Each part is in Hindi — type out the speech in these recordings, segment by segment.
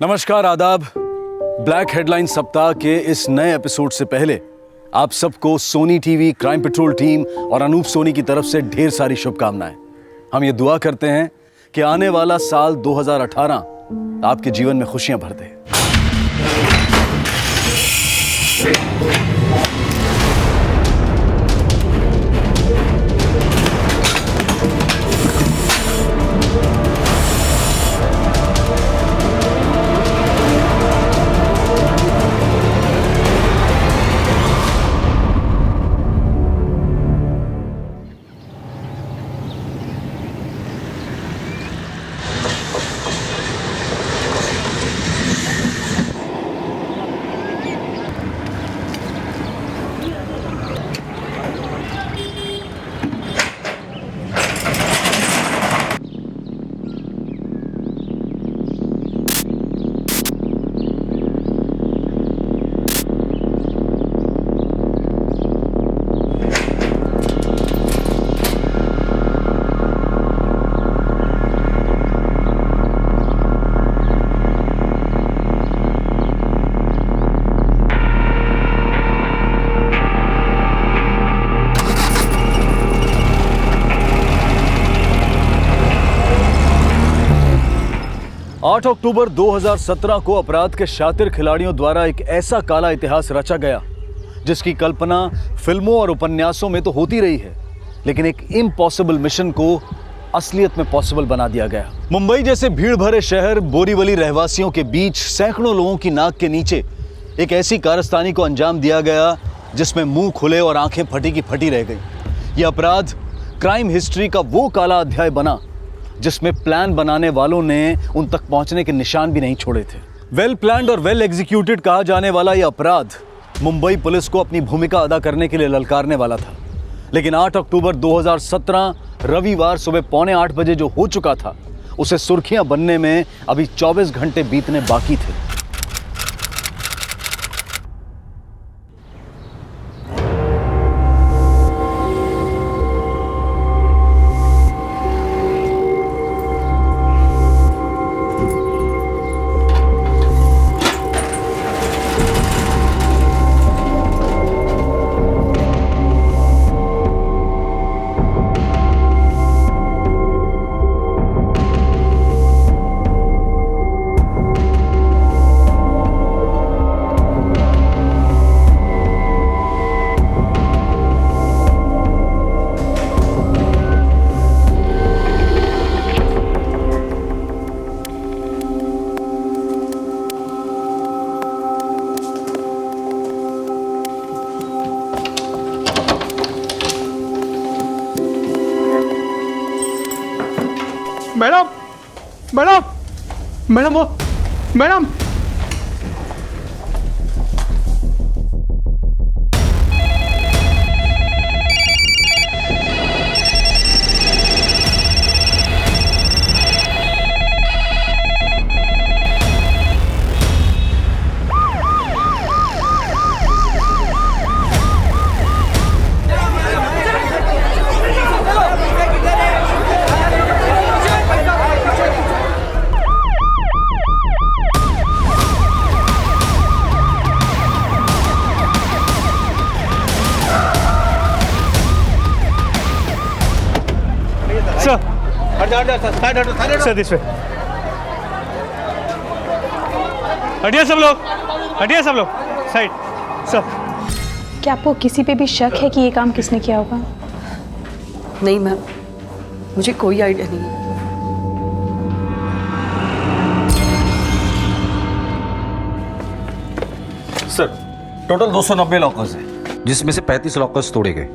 नमस्कार, आदाब। ब्लैक हेडलाइन सप्ताह के इस नए एपिसोड से पहले आप सबको Sony TV, crime petrol team और अनूप सोनी की तरफ से ढेर सारी शुभकामनाएं। हम ये दुआ करते हैं कि आने वाला साल 2018 आपके जीवन में खुशियां भर दे। आठ अक्टूबर 2017 को अपराध के शातिर खिलाड़ियों द्वारा एक ऐसा काला इतिहास रचा गया जिसकी कल्पना फिल्मों और उपन्यासों में तो होती रही है, लेकिन एक इम्पॉसिबल मिशन को असलियत में पॉसिबल बना दिया गया। मुंबई जैसे भीड़ भरे शहर, बोरीवली रहवासियों के बीच सैकड़ों लोगों की नाक के नीचे एक ऐसी कारस्तानी को अंजाम दिया गया जिसमें मुंह खुले और आंखें फटी की फटी रह गई। यह अपराध क्राइम हिस्ट्री का वो काला अध्याय बना जिसमें प्लान बनाने वालों ने उन तक पहुंचने के निशान भी नहीं छोड़े थे। वेल प्लान्ड और वेल एग्जीक्यूटेड कहा जाने वाला यह अपराध मुंबई पुलिस को अपनी भूमिका अदा करने के लिए ललकारने वाला था, लेकिन 8 अक्टूबर 2017 रविवार सुबह 7:45 बजे जो हो चुका था उसे सुर्खियां बनने में अभी 24 घंटे बीतने बाकी थे। मैडम मैडम मैडम वो मैडम सर दिस वे। हटिए सब लोग, हटिए सब लोग, साइड। सर क्या आपको किसी पे भी शक है कि ये काम किसने किया होगा? नहीं मैम, मुझे कोई आइडिया नहीं है। सर टोटल 290 लॉकर्स हैं, जिसमें से 35 लॉकर्स तोड़े गए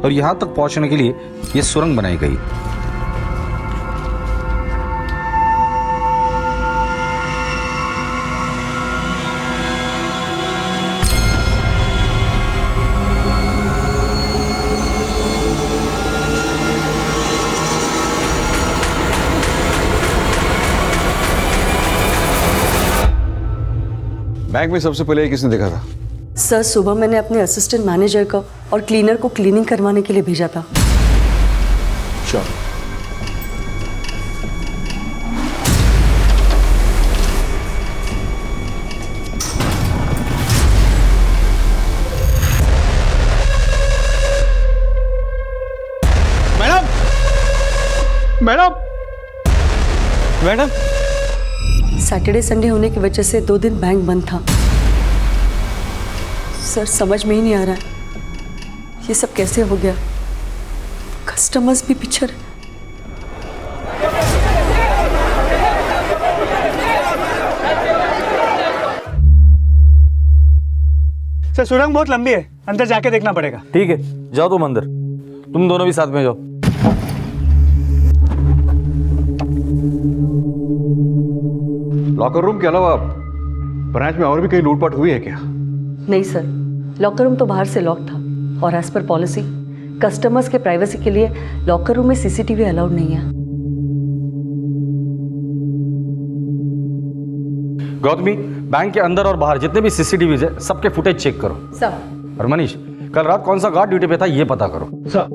और यहाँ तक पहुँचने के लिए ये सुरंग बनाई गई। बैंक में सबसे पहले किसने देखा था? सर सुबह मैंने अपने असिस्टेंट मैनेजर को और क्लीनर को क्लीनिंग करवाने के लिए भेजा था। चलो मैडम मैडम सैटरडे संडे होने की वजह से 2 दिन बैंक बंद था। सर समझ में ही नहीं आ रहा है ये सब कैसे हो गया। कस्टमर्स भी पीछे रहे। सर सुरंग बहुत लंबी है, अंदर जाके देखना पड़ेगा। ठीक है, जाओ तुम अंदर, तुम दोनों भी साथ में जाओ। लॉकर रूम के अलावा ब्रांच में और भी कहीं लूटपाट हुई है क्या? नहीं सर, लॉकर रूम तो बाहर से लॉक था और एज पर पॉलिसी कस्टमर्स के प्राइवेसी के लिए लॉकर रूम में सीसीटीवी अलाउड नहीं है। गौतमी, बैंक के अंदर और बाहर जितने भी सीसीटीवी है सबके फुटेज चेक करो। सर। और मनीष, कल रात कौन सा गार्ड ड्यूटी पे था ये पता करो। सर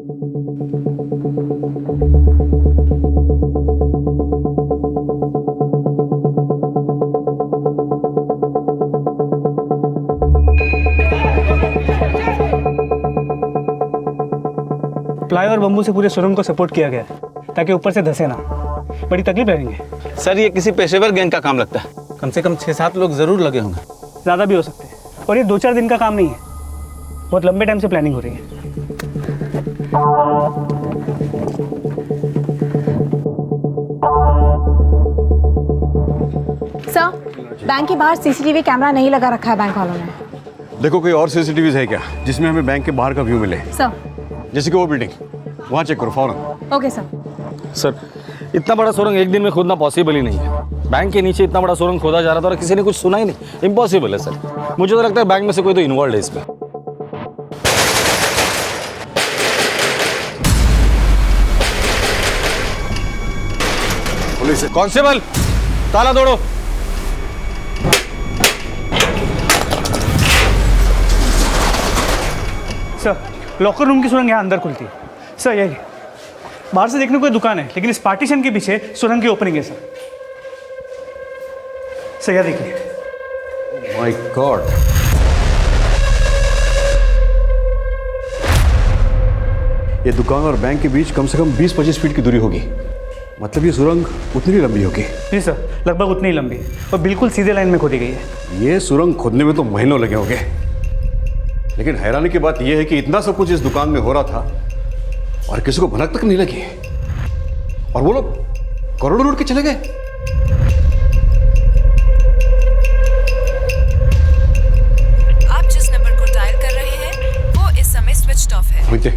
प्लाई और बम्बू से पूरे सुरंग को सपोर्ट किया गया है ताकि ऊपर से धंसे ना। बड़ी तकलीफ रहेंगे। सर ये किसी पेशेवर गैंग का काम लगता है। कम से कम 6-7 लोग जरूर लगे होंगे। ज़्यादा भी हो सकते हैं और ये 2-4 दिन का काम नहीं है, बहुत लंबे टाइम से प्लानिंग हो रही है। सर, बैंक के बाहर सीसीटीवी कैमरा नहीं लगा रखा है बैंक वालों ने। देखो कोई और सीसीटीवी है क्या जिसमें हमें बैंक के बाहर का व्यू मिले? सर। जैसे कि वो बिल्डिंग, वहाँ चेक करो फौरन। Okay sir. सर, इतना बड़ा सुरंग एक दिन में खोदना पॉसिबल ही नहीं है। बैंक के नीचे इतना बड़ा सुरंग खोदा जा रहा था और किसी ने कुछ सुना ही नहीं। इम्पॉसिबल है सर। मुझे तो लगता है बैंक में से कोई तो इन्वॉल्व है इसमें। पुलिस कांस्टेबल, ताला तोड़ो। सर, लॉकर रूम की सुरंग यहाँ अंदर खुलती है। सर यही बाहर से देखने को कोई दुकान है, लेकिन इस पार्टीशन के पीछे सुरंग की ओपनिंग है सर। सर यह देखिए। माय गॉड, ये दुकान और बैंक के बीच कम से कम 20-25 फीट की दूरी होगी। मतलब ये सुरंग उतनी ही लंबी होगी? जी सर, लगभग उतनी ही लंबी है और बिल्कुल सीधे लाइन में खोदी गई है। ये सुरंग खोदने में तो महीनों लगे होंगे, लेकिन हैरानी की बात यह है कि इतना सब कुछ इस दुकान में हो रहा था और किसी को भनक तक नहीं लगी, और वो लोग करोड़ों लूट के चले गए। आप जिस नंबर को डायल कर रहे हैं वो इस समय स्विच्ड ऑफ है। मोहिते,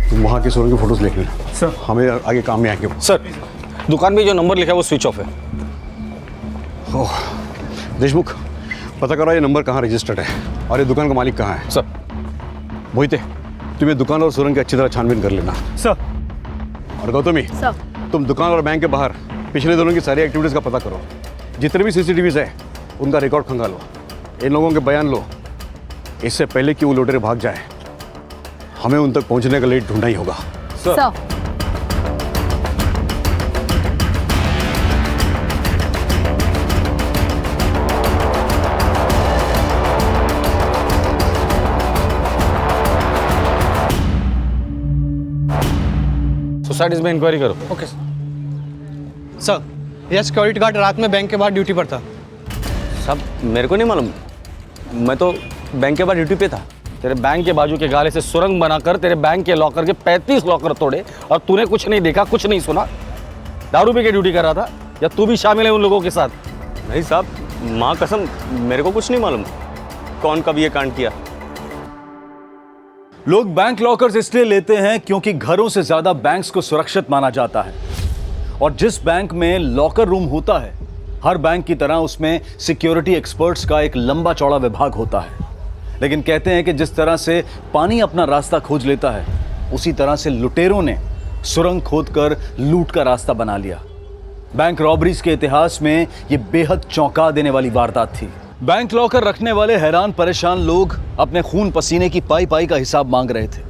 तुम वहां की सुरंग की फोटोज लेख लेना सर। हमें आगे काम में आएंगे। सर, दुकान में जो नंबर लिखा है वो स्विच ऑफ है। ओह, देशमुख, पता करो ये नंबर कहाँ रजिस्टर्ड है और ये दुकान का मालिक कहाँ है। सर। मोहिते, तुम्हें दुकान और सुरंग की अच्छी तरह छानबीन कर लेना। सर। और गौतमी, सर। तुम दुकान और बैंक के बाहर पिछले दिनों की सारी एक्टिविटीज़ का पता करो। जितने भी सीसीटीवीज है उनका रिकॉर्ड खंगालो, इन लोगों के बयान लो। इससे पहले कि वो लुटेरे भाग जाए, हमें उन तक पहुंचने का लेट ढूंढना ही होगा। सर। सोसाइटीज में इंक्वायरी करो। Okay sir. यह सिक्योरिटी गार्ड रात में बैंक के बाहर ड्यूटी पर था। सब मेरे को नहीं मालूम, मैं तो बैंक के बाद ड्यूटी पे था। तेरे बैंक के बाजू के गाले से सुरंग बनाकर तेरे बैंक के लॉकर के 35 लॉकर तोड़े और तूने कुछ नहीं देखा, कुछ नहीं सुना। दारू पी के ड्यूटी कर रहा था या तू भी शामिल है उन लोगों के साथ? नहीं साहब, माँ कसम मेरे को कुछ नहीं मालूम कौन कब ये कांड किया। लोग बैंक लॉकर्स इसलिए लेते हैं क्योंकि घरों से ज्यादा बैंक्स को सुरक्षित माना जाता है, और जिस बैंक में लॉकर रूम होता है हर बैंक की तरह उसमें सिक्योरिटी एक्सपर्ट्स का एक लंबा चौड़ा विभाग होता है। लेकिन कहते हैं कि जिस तरह से पानी अपना रास्ता खोज लेता है उसी तरह से लुटेरों ने सुरंग खोदकर लूट का रास्ता बना लिया। बैंक रॉबरीज के इतिहास में यह बेहद चौंका देने वाली वारदात थी। बैंक लॉकर रखने वाले हैरान परेशान लोग अपने खून पसीने की पाई पाई का हिसाब मांग रहे थे।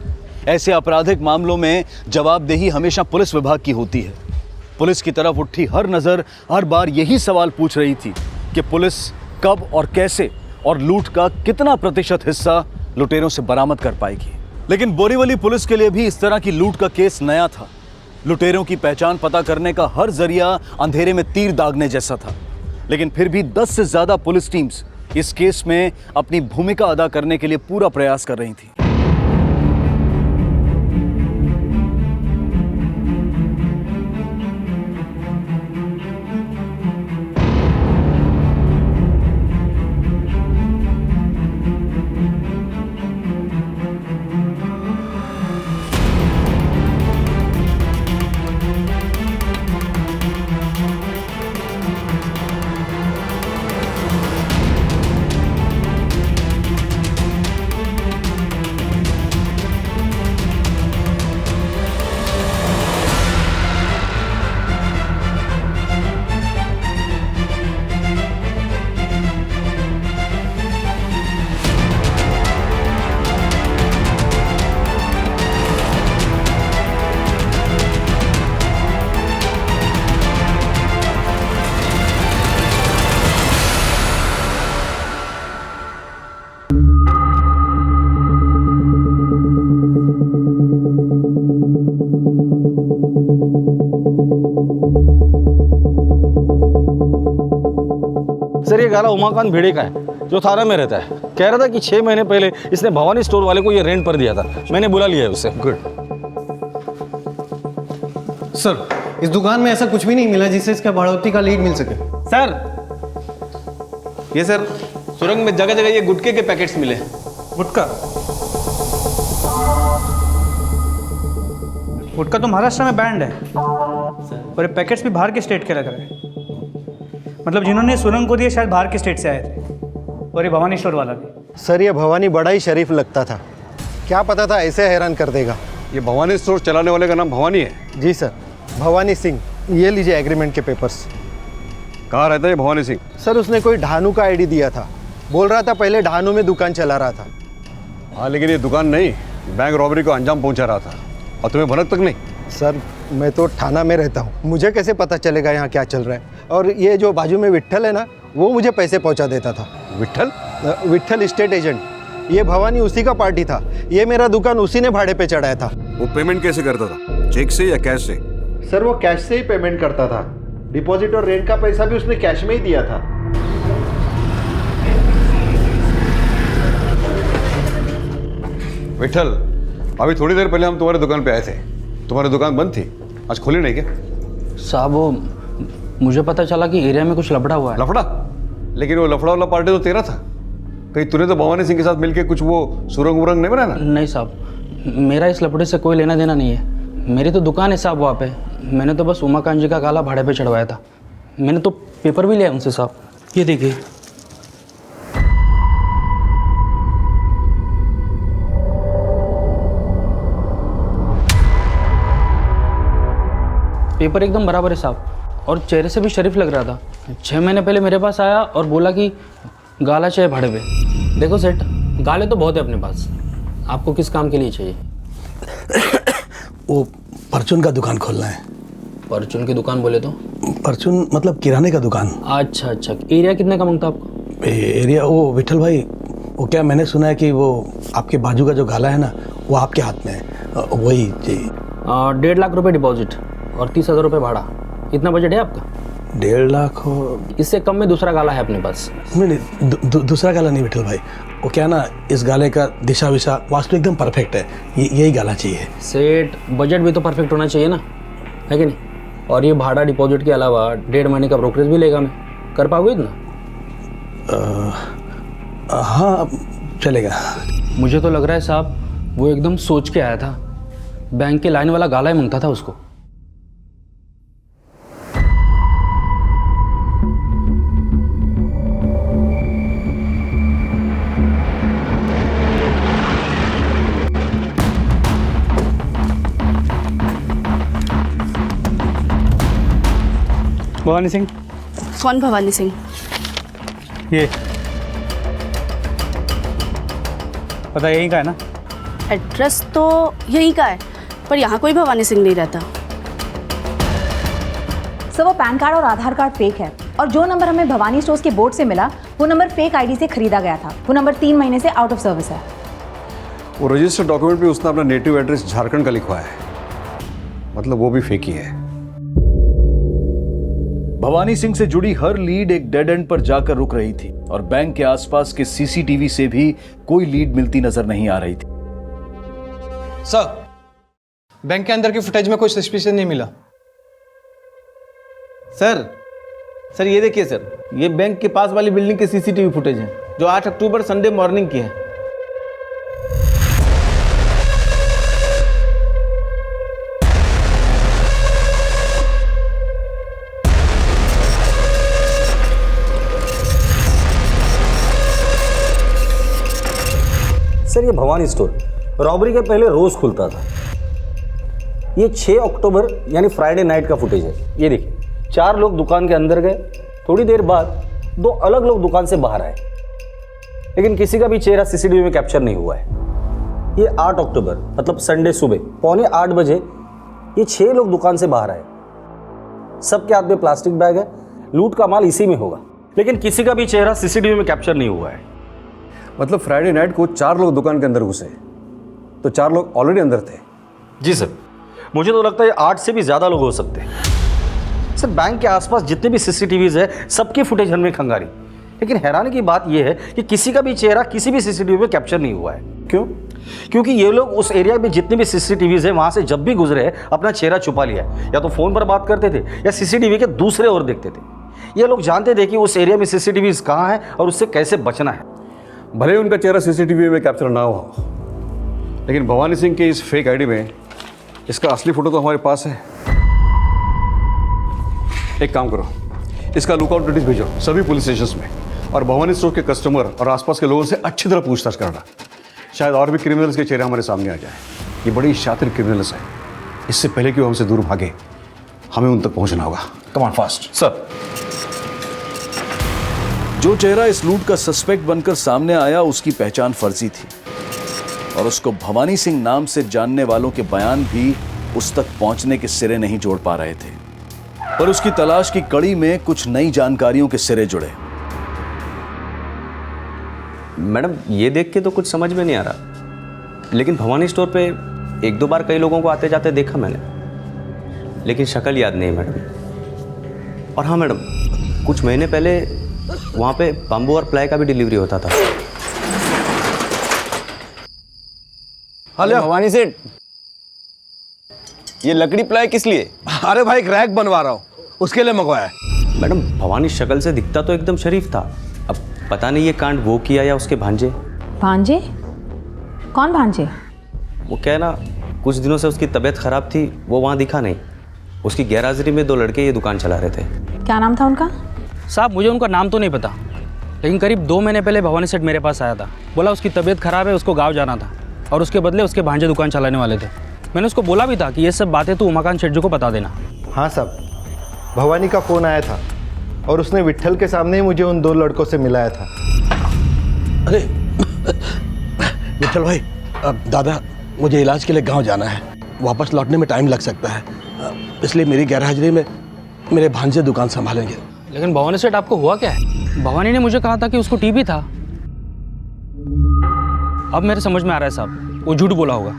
ऐसे आपराधिक मामलों में जवाबदेही हमेशा पुलिस विभाग की होती है। पुलिस की तरफ उठी हर नजर हर बार यही सवाल पूछ रही थी कि पुलिस कब और कैसे और लूट का कितना प्रतिशत हिस्सा लुटेरों से बरामद कर पाएगी। लेकिन बोरीवली पुलिस के लिए भी इस तरह की लूट का केस नया था। लुटेरों की पहचान पता करने का हर जरिया अंधेरे में तीर दागने जैसा था, लेकिन फिर भी 10 से ज्यादा पुलिस टीम्स इस केस में अपनी भूमिका अदा करने के लिए पूरा प्रयास कर रही थी। सर, ये गाला उमाकांत भिड़े का है जो थाना में रहता है। कह रहा था कि 6 महीने पहले इसने भवानी स्टोर वाले को ये रेंट पर दिया था। मैंने बुला लिया है उसे। गुड। सर, इस दुकान में ऐसा कुछ भी नहीं मिला जिससे इसका बढ़ोतरी का लीड मिल सके। सर, ये सर सुरंग में जगह जगह ये गुटखे के पैकेट्स मिले। गुटखा? गुटखा तो महाराष्ट्र में बैंड है और ये पैकेट्स भी बाहर के स्टेट के लग रहे हैं। मतलब जिन्होंने सुरंग को दिए शायद बाहर के स्टेट से आए थे। और ये भवानी स्टोर वाला भी। सर, ये भवानी बड़ा ही शरीफ लगता था, क्या पता था ऐसे हैरान कर देगा। ये भवानी स्टोर चलाने वाले का नाम भवानी है? जी सर, भवानी सिंह। ये लीजिए एग्रीमेंट के पेपर्स। कहाँ रहता है ये भवानी सिंह? सर, उसने कोई ढानू का आईडी दिया था, बोल रहा था पहले ढानू में दुकान चला रहा था। हाँ, लेकिन ये दुकान नहीं, बैंक रॉबरी को अंजाम पहुंचा रहा था। और तुम्हें भनक तक नहीं? सर, मैं तो थाना में रहता हूँ, मुझे कैसे पता चलेगा यहाँ क्या चल रहा है। और ये जो बाजू में विट्ठल है ना, वो मुझे पैसे पहुँचा देता था। विट्ठल? Vitthal state agent. ये भवानी उसी का पार्टी था। ये मेरा दुकान उसी ने भाड़े पे चढ़ाया था। वो पेमेंट कैसे करता था, चेक से या कैश से? सर, वो कैश से ही पेमेंट करता था। डिपॉजिट और रेंट का पैसा भी उसने कैश में ही दिया था। विट्ठल, अभी थोड़ी देर पहले हम तुम्हारे दुकान पे आए थे। तुम्हारी दुकान बंद थी, आज खुली नहीं क्या? साहब, वो मुझे पता चला कि एरिया में कुछ लफड़ा हुआ है। लफड़ा? लेकिन वो लफड़ा वाला पार्टी तो तेरा था। कहीं तूने तो भवानी सिंह के साथ मिलके कुछ वो सुरंग वुरंग नहीं बनाया ना? नहीं साहब, मेरा इस लफड़े से कोई लेना देना नहीं है। मेरी तो दुकान है साहब वहाँ पे। मैंने तो बस उमाकांत जी का गाला भाड़े पे चढ़वाया था। मैंने तो पेपर भी लिया उनसे साहब। ये देखिए। पेपर एकदम बराबर है साहब, और चेहरे से भी शरीफ लग रहा था। 6 महीने पहले मेरे पास आया और बोला कि गाला चाहिए भाड़े पे। देखो सेठ, गाले तो बहुत है अपने पास, आपको किस काम के लिए चाहिए? वो परचून का दुकान खोलना है। परचून की दुकान बोले तो? परचून मतलब किराने का दुकान। अच्छा अच्छा। एरिया कितने का मांगता आपको? एरिया वो विठल भाई, वो क्या मैंने सुना है कि वो आपके बाजू का जो गाला है ना, वो आपके हाथ में है, वही जी। 1.5 लाख रुपए डिपॉजिट और 30,000 रुपये भाड़ा। इतना बजट है आपका? 1.5 लाख हो? इससे कम में दूसरा गाला है अपने पास। नहीं, दूसरा गाला नहीं विठल भाई। वो क्या ना, इस गाले का दिशा विशा वास्तु एकदम परफेक्ट है। यही गाला चाहिए। सेठ, बजट भी तो परफेक्ट होना चाहिए ना, है कि नहीं? और ये भाड़ा डिपॉजिट के अलावा 1.5 महीने का ब्रोकरेज भी लेगा। मैं कर पाओगे इतना? हाँ, चलेगा। मुझे तो लग रहा है साहब वो एकदम सोच के आया था। बैंक के लाइन वाला गाला ही मांगता था उसको। भवानी सिंह? कौन भवानी सिंह? ये पता यहीं का है ना? एड्रेस तो यहीं का है, पर यहाँ कोई भवानी सिंह नहीं रहता। सर, वो पैन कार्ड और आधार कार्ड फेक है, और जो नंबर हमें भवानी स्टोर्स के बोर्ड से मिला, वो नंबर फेक आईडी से खरीदा गया था। वो नंबर 3 महीने से आउट ऑफ सर्विस है। वो रजिस्टर्ड डॉक्यूमेंट पे उसने अपना नेटिव एड्रेस झारखंड का लिखवाया है। मतलब वो भी फेक ही है। भवानी सिंह से जुड़ी हर लीड एक डेड एंड पर जाकर रुक रही थी और बैंक के आसपास के सीसीटीवी से भी कोई लीड मिलती नजर नहीं आ रही थी। सर, बैंक के अंदर की फुटेज में कोई सस्पिशन नहीं मिला। सर ये देखिए सर, ये बैंक के पास वाली बिल्डिंग के सीसीटीवी फुटेज है जो 8 अक्टूबर संडे मॉर्निंग की है। सर ये भवानी स्टोर रॉबरी के पहले रोज खुलता था। ये 6 अक्टूबर यानी फ्राइडे नाइट का फुटेज है। ये देखिए, 4 लोग दुकान के अंदर गए, थोड़ी देर बाद 2 अलग लोग दुकान से बाहर आए, लेकिन किसी का भी चेहरा सीसीटीवी में कैप्चर नहीं हुआ है। ये 8 अक्टूबर मतलब संडे सुबह 7:45 बजे ये 6 लोग दुकान से बाहर आए। सबके हाथ में प्लास्टिक बैग है, लूट का माल इसी में होगा, लेकिन किसी का भी चेहरा सीसीटीवी में कैप्चर नहीं हुआ है। मतलब फ्राइडे नाइट को 4 लोग दुकान के अंदर घुसे, तो 4 लोग ऑलरेडी अंदर थे। जी सर, मुझे तो लगता है 8 से भी ज़्यादा लोग हो सकते हैं। सर बैंक के आसपास जितने भी सीसीटीवीज है सबकी फुटेज हमने खंगारी, लेकिन हैरानी की बात यह है कि किसी का भी चेहरा किसी भी सीसीटीवी में कैप्चर नहीं हुआ है। क्यों? क्योंकि ये लोग उस एरिया में जितने भी सीसीटीवीज है वहाँ से जब भी गुजरे अपना चेहरा छुपा लिया है, या तो फ़ोन पर बात करते थे या सीसीटीवी के दूसरे ओर देखते थे। ये लोग जानते थे कि उस एरिया में सीसीटीवीज कहाँ है और उससे कैसे बचना है। भले उनका चेहरा सीसीटीवी में कैप्चर ना हो, लेकिन भवानी सिंह के इस फेक आईडी में इसका असली फोटो तो हमारे पास है। एक काम करो, इसका लुकआउट नोटिस भेजो सभी पुलिस स्टेशन में, और भवानी स्टोर के कस्टमर और आसपास के लोगों से अच्छी तरह पूछताछ करना। शायद और भी क्रिमिनल्स के चेहरे हमारे सामने आ जाए। ये बड़ी शातिर क्रिमिनल्स है, इससे पहले कि वो हमसे दूर भागे हमें उन तक पहुंचना होगा। Come on fast sir. जो चेहरा इस लूट का सस्पेक्ट बनकर सामने आया उसकी पहचान फर्जी थी और उसको भवानी सिंह नाम से जानने वालों के बयान भी उस तक पहुंचने के सिरे नहीं जोड़ पा रहे थे, पर उसकी तलाश की कड़ी में कुछ नई जानकारियों के सिरे जुड़े। मैडम ये देख के तो कुछ समझ में नहीं आ रहा, लेकिन भवानी स्टोर पे 1-2 बार कई लोगों को आते जाते देखा मैंने, लेकिन शक्ल याद नहीं मैडम। और हाँ मैडम, कुछ महीने पहले वहाँ पे बम्बू और प्लाई का भी डिलीवरी होता था। हेलो भवानी सेठ, ये लकड़ी प्लाई किस लिए? अरे भाई एक रैक बनवा रहा हूँ, उसके लिए मंगवाया है। मैडम भवानी शक्ल से दिखता तो एकदम शरीफ था, अब पता नहीं ये कांड वो किया या उसके भांजे। भांजे? कौन भांजे? वो क्या है ना, कुछ दिनों से उसकी तबीयत खराब थी, वो वहाँ दिखा नहीं। उसकी गैरहाजिरी में 2 लड़के ये दुकान चला रहे थे। क्या नाम था उनका? साहब मुझे उनका नाम तो नहीं पता, लेकिन करीब 2 महीने पहले भवानी सेठ मेरे पास आया था। बोला उसकी तबीयत खराब है, उसको गाँव जाना था और उसके बदले उसके भांजे दुकान चलाने वाले थे। मैंने उसको बोला भी था कि ये सब बातें तो उमाकांत सेठ जी को बता देना। हाँ साहब, भवानी का फ़ोन आया था और उसने विट्ठल के सामने ही मुझे उन 2 लड़कों से मिलाया था। अरे विट्ठल भाई, अब दादा मुझे इलाज के लिए गांव जाना है, वापस लौटने में टाइम लग सकता है, इसलिए मेरी गैरहाजिरी में मेरे भांजे दुकान संभालेंगे। लेकिन भवानी सेठ आपको हुआ क्या है? भवानी ने मुझे कहा था कि उसको टीबी था। अब मेरे समझ में आ रहा है साहब, वो झूठ बोला होगा।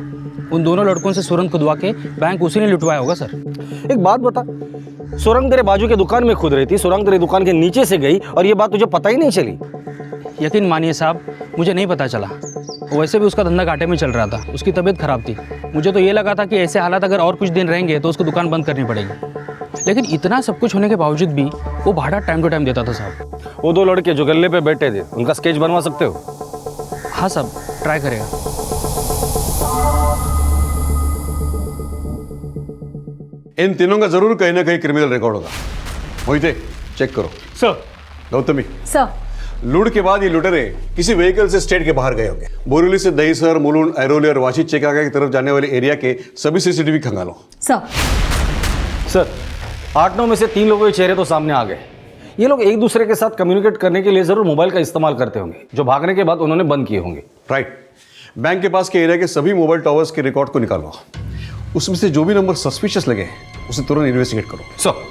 उन दोनों लड़कों से सुरंग खुदवा के बैंक उसी ने लुटवाया होगा सर। एक बात बता, सुरंग तेरे बाजू के दुकान में खुद रही थी, सुरंग तेरी दुकान के नीचे से गई और ये बात तुझे पता ही नहीं चली? यकीन मानिए साहब, मुझे नहीं पता चला। वैसे भी उसका धंधा घाटे में चल रहा था, उसकी तबीयत खराब थी। मुझे तो ये लगा था कि ऐसे हालात अगर और कुछ दिन रहेंगे तो उसको दुकान बंद करनी पड़ेगी, लेकिन इतना सब कुछ होने के बावजूद भी वो भाड़ा टाइम टू टाइम देता था साहब। वो 2 लड़के जो गल्ले पे बैठे थे, उनका स्केच बनवा सकते हो? हाँ साहब, ट्राई करेगा। इन तीनों का जरूर कहीं ना कहीं क्रिमिनल रिकॉर्ड होगा। मोहिते चेक करो। सर। गौतमी सर। लूट के बाद ये लुटेरे किसी व्हीकल से स्टेट के बाहर गए होंगे। बोरीवली से दहीसर, मुलुंड, ऐरोली और वाशी चेकागा की तरफ जाने वाले एरिया के सभी सीसीटीवी खंगालो। सर 8-9 में से 3 लोगों के चेहरे तो सामने आ गए। ये लोग एक दूसरे के साथ कम्युनिकेट करने के लिए जरूर मोबाइल का इस्तेमाल करते होंगे, जो भागने के बाद उन्होंने बंद किए होंगे। राइट। बैंक के पास के एरिया के सभी मोबाइल टावर्स के रिकॉर्ड को निकालो, उसमें से जो भी नंबर सस्पिशियस लगे उसे तुरंत इन्वेस्टिगेट करो। सर।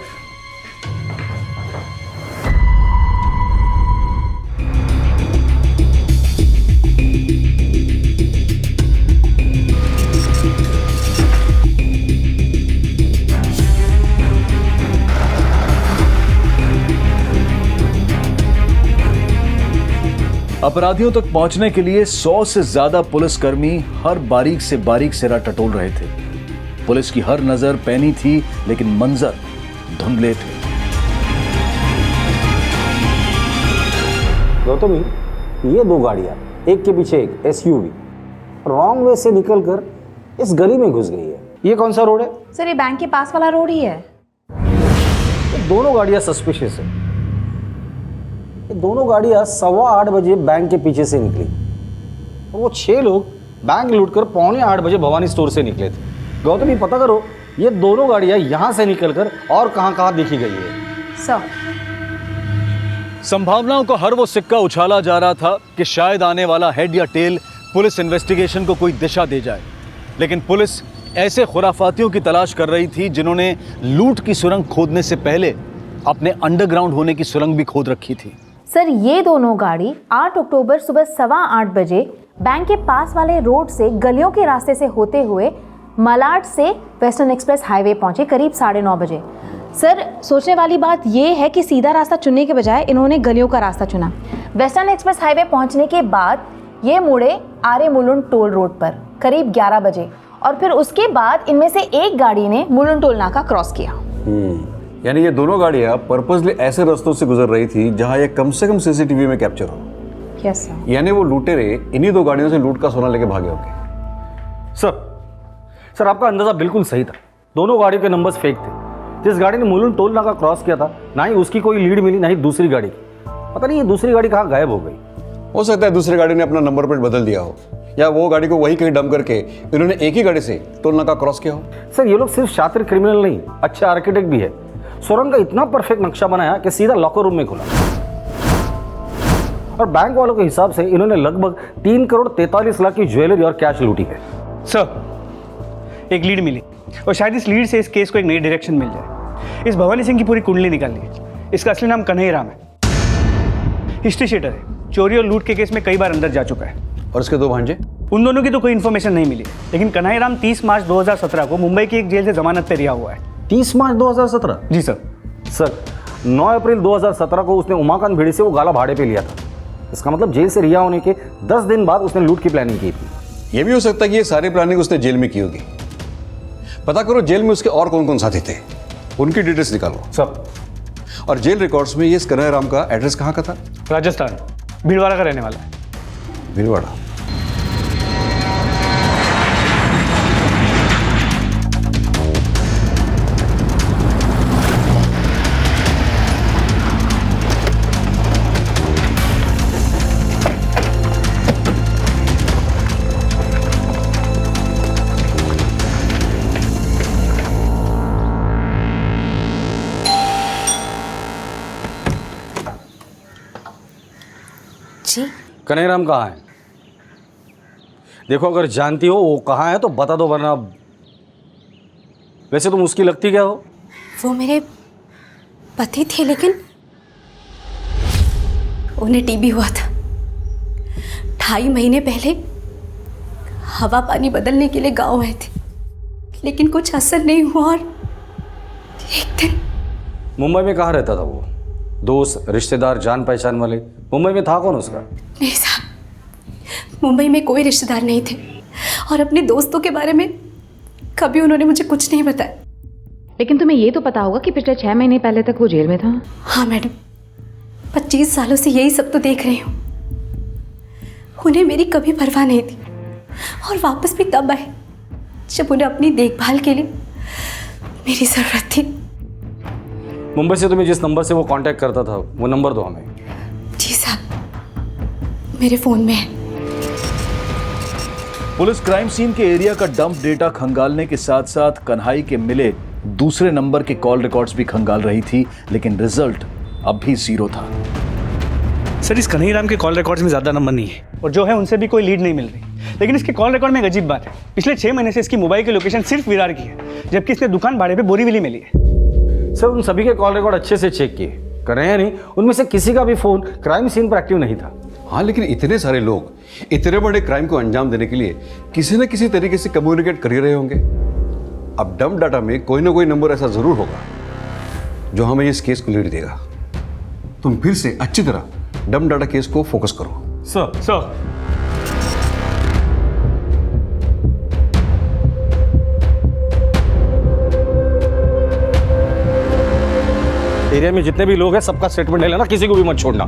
अपराधियों तक पहुंचने के लिए 100 से ज्यादा पुलिसकर्मी हर बारीक से बारीक सिरा टटोल रहे थे। पुलिस की हर नजर पैनी थी, लेकिन मंजर धुंधले थे। गौतमी, ये दो गाड़ियां एक के पीछे एक एसयूवी रॉन्ग वे से निकलकर इस गली में घुस गई है। ये कौन सा रोड है? सर ये बैंक के पास वाला रोड ही है। ये दोनों गाड़ियां सस्पिशियस है। ये दोनों गाड़ियां 8:15 बजे बैंक के पीछे से निकली और वो 6 लोग बैंक लूटकर 7:45 बजे भवानी स्टोर से निकले थे। गौतमी, पता करो ये दोनों गाड़ियां यहां से निकलकर और कहां देखी गई है। सर संभावनाओं का हर वो सिक्का उछाला जा रहा था कि शायद आने वाला हेड या टेल पुलिस इन्वेस्टिगेशन को कोई दिशा दे जाए, लेकिन पुलिस ऐसे खुराफातियों की तलाश कर रही थी जिन्होंने लूट की सुरंग खोदने से पहले अपने अंडरग्राउंड होने की सुरंग भी खोद रखी थी। सर ये दोनों गाड़ी 8 अक्टूबर सुबह 8:15 बजे बैंक के पास वाले रोड से गलियों के रास्ते से होते हुए मलाड से वेस्टर्न एक्सप्रेस हाईवे पहुंचे करीब 9:30 बजे। सर सोचने वाली बात यह है कि सीधा रास्ता चुनने के बजाय इन्होंने गलियों का रास्ता चुना। वेस्टर्न एक्सप्रेस हाईवे पहुंचने के बाद ये मुड़े आरे मुलुंड टोल रोड पर करीब 11 बजे और फिर उसके बाद इनमें से एक गाड़ी ने मुलुंड टोल नाका क्रॉस किया। यानी ये दोनों गाड़ियां पर्पसली ऐसे रास्तों से गुजर रही थी जहां ये कम से कम सीसीटीवी में कैप्चर हो। Yes sir. यानी वो लुटेरे इन्हीं दो गाड़ियों से लूट का सोना लेके भागे होंगे। सर आपका अंदाजा बिल्कुल सही था। दोनों गाड़ियों के नंबर्स फेक थे। जिस गाड़ी ने मुलुंड टोल नाका क्रॉस किया था, ना ही उसकी कोई लीड मिली, ना ही दूसरी गाड़ी की। पता नहीं ये दूसरी गाड़ी कहाँ गायब हो गई। हो सकता है दूसरी गाड़ी ने अपना नंबर प्लेट बदल दिया हो, या वो गाड़ी को वही कहीं डंप करके इन्होंने एक ही गाड़ी से टोल नाका क्रॉस किया हो। सर ये लोग सिर्फ शातिर क्रिमिनल नहीं, अच्छे आर्किटेक्ट भी है। सुरंग का इतना परफेक्ट नक्शा बनाया कि सीधा लॉकर रूम में खुला और बैंक वालों के हिसाब से इन्होंने लगभग 3 करोड़ 43 लाख की ज्वेलरी और कैश लूटी है। सर एक लीड मिली और शायद इस लीड से इस केस को एक नई डायरेक्शन मिल जाए। इस भवानी सिंह की पूरी कुंडली निकाल ली। इसका असली नाम कन्हैया राम है, हिस्ट्री शीटर है, चोरी और लूट के केस में कई बार अंदर जा चुका है। और उसके 2 भांजे? उन दोनों की तो कोई इन्फॉर्मेशन नहीं मिली, लेकिन कन्हैया राम 30 मार्च 2017 को मुंबई की एक जेल से जमानत पे रिहा हुआ है। 30 मार्च 2017? जी सर। सर 9 अप्रैल 2017 को उसने उमाकांत भिड़ी से वो गाला भाड़े पे लिया था। इसका मतलब जेल से रिहा होने के 10 दिन बाद उसने लूट की प्लानिंग की थी। ये भी हो सकता है कि ये सारी प्लानिंग उसने जेल में की होगी। पता करो जेल में उसके और कौन कौन साथी थे, उनकी डिटेल्स निकालो। सर और जेल रिकॉर्ड्स में ये कन्हैया राम का एड्रेस कहाँ का था? राजस्थान, भीलवाड़ा का रहने वाला है। भीलवाड़ा। जी कन्हैया राम कहाँ है? देखो अगर जानती हो वो कहाँ है तो बता दो, वरना वैसे तुम उसकी लगती क्या हो? वो मेरे पति थे, लेकिन उन्हें टीबी हुआ था। 2.5 महीने पहले हवा पानी बदलने के लिए गांव आए थे, लेकिन कुछ असर नहीं हुआ और एक दिन। मुंबई में कहाँ रहता था वो? दोस्त, रिश्तेदार, जान पहचान वाले? मुंबई में था कौन उसका? नहीं साहब, मुंबई में कोई रिश्तेदार नहीं थे और अपने दोस्तों के बारे में कभी उन्होंने मुझे कुछ नहीं बताया। लेकिन तुम्हें ये तो पता होगा कि पिछले 6 महीने पहले तक वो जेल में था। हाँ मैडम, 25 सालों से यही सब तो देख रही हूँ। उन्हें मेरी कभी परवाह नहीं थी और वापस भी तब आए जब उन्हें अपनी देखभाल के लिए मेरी ज़रूरत थी। मुंबई से तुम्हें जिस नंबर से वो कांटेक्ट करता था वो नंबर दो हमें। जी साहब, मेरे फ़ोन में है। पुलिस क्राइम सीन के एरिया का डंप डेटा खंगालने के साथ साथ कन्हाई के मिले दूसरे नंबर के कॉल रिकॉर्ड्स भी खंगाल रही थी, लेकिन रिजल्ट अब भी 0 था। सर इस कन्हैया राम के कॉल रिकॉर्ड्स में ज़्यादा नंबर नहीं है और जो है उनसे भी कोई लीड नहीं मिल रही। लेकिन इसके कॉल रिकॉर्ड में एक अजीब बात है, पिछले 6 महीने से इसकी मोबाइल की लोकेशन सिर्फ विरार की है, जबकि इसने दुकान भाड़े पे बोरीवली में ली है। सर उन सभी के कॉल रिकॉर्ड अच्छे से चेक किए, कन्हैया नहीं, उनमें से किसी का भी फ़ोन क्राइम सीन पर एक्टिव नहीं था। हाँ, लेकिन इतने सारे लोग इतने बड़े क्राइम को अंजाम देने के लिए किसी न किसी तरीके से कम्युनिकेट कर ही रहे होंगे। अब डंप डाटा में कोई ना कोई नंबर ऐसा जरूर होगा जो हमें इस केस को लीड देगा। तुम फिर से अच्छी तरह डंप डाटा केस को फोकस करो। सर एरिया में जितने भी लोग हैं सबका स्टेटमेंट ले लेना, किसी को भी मत छोड़ना।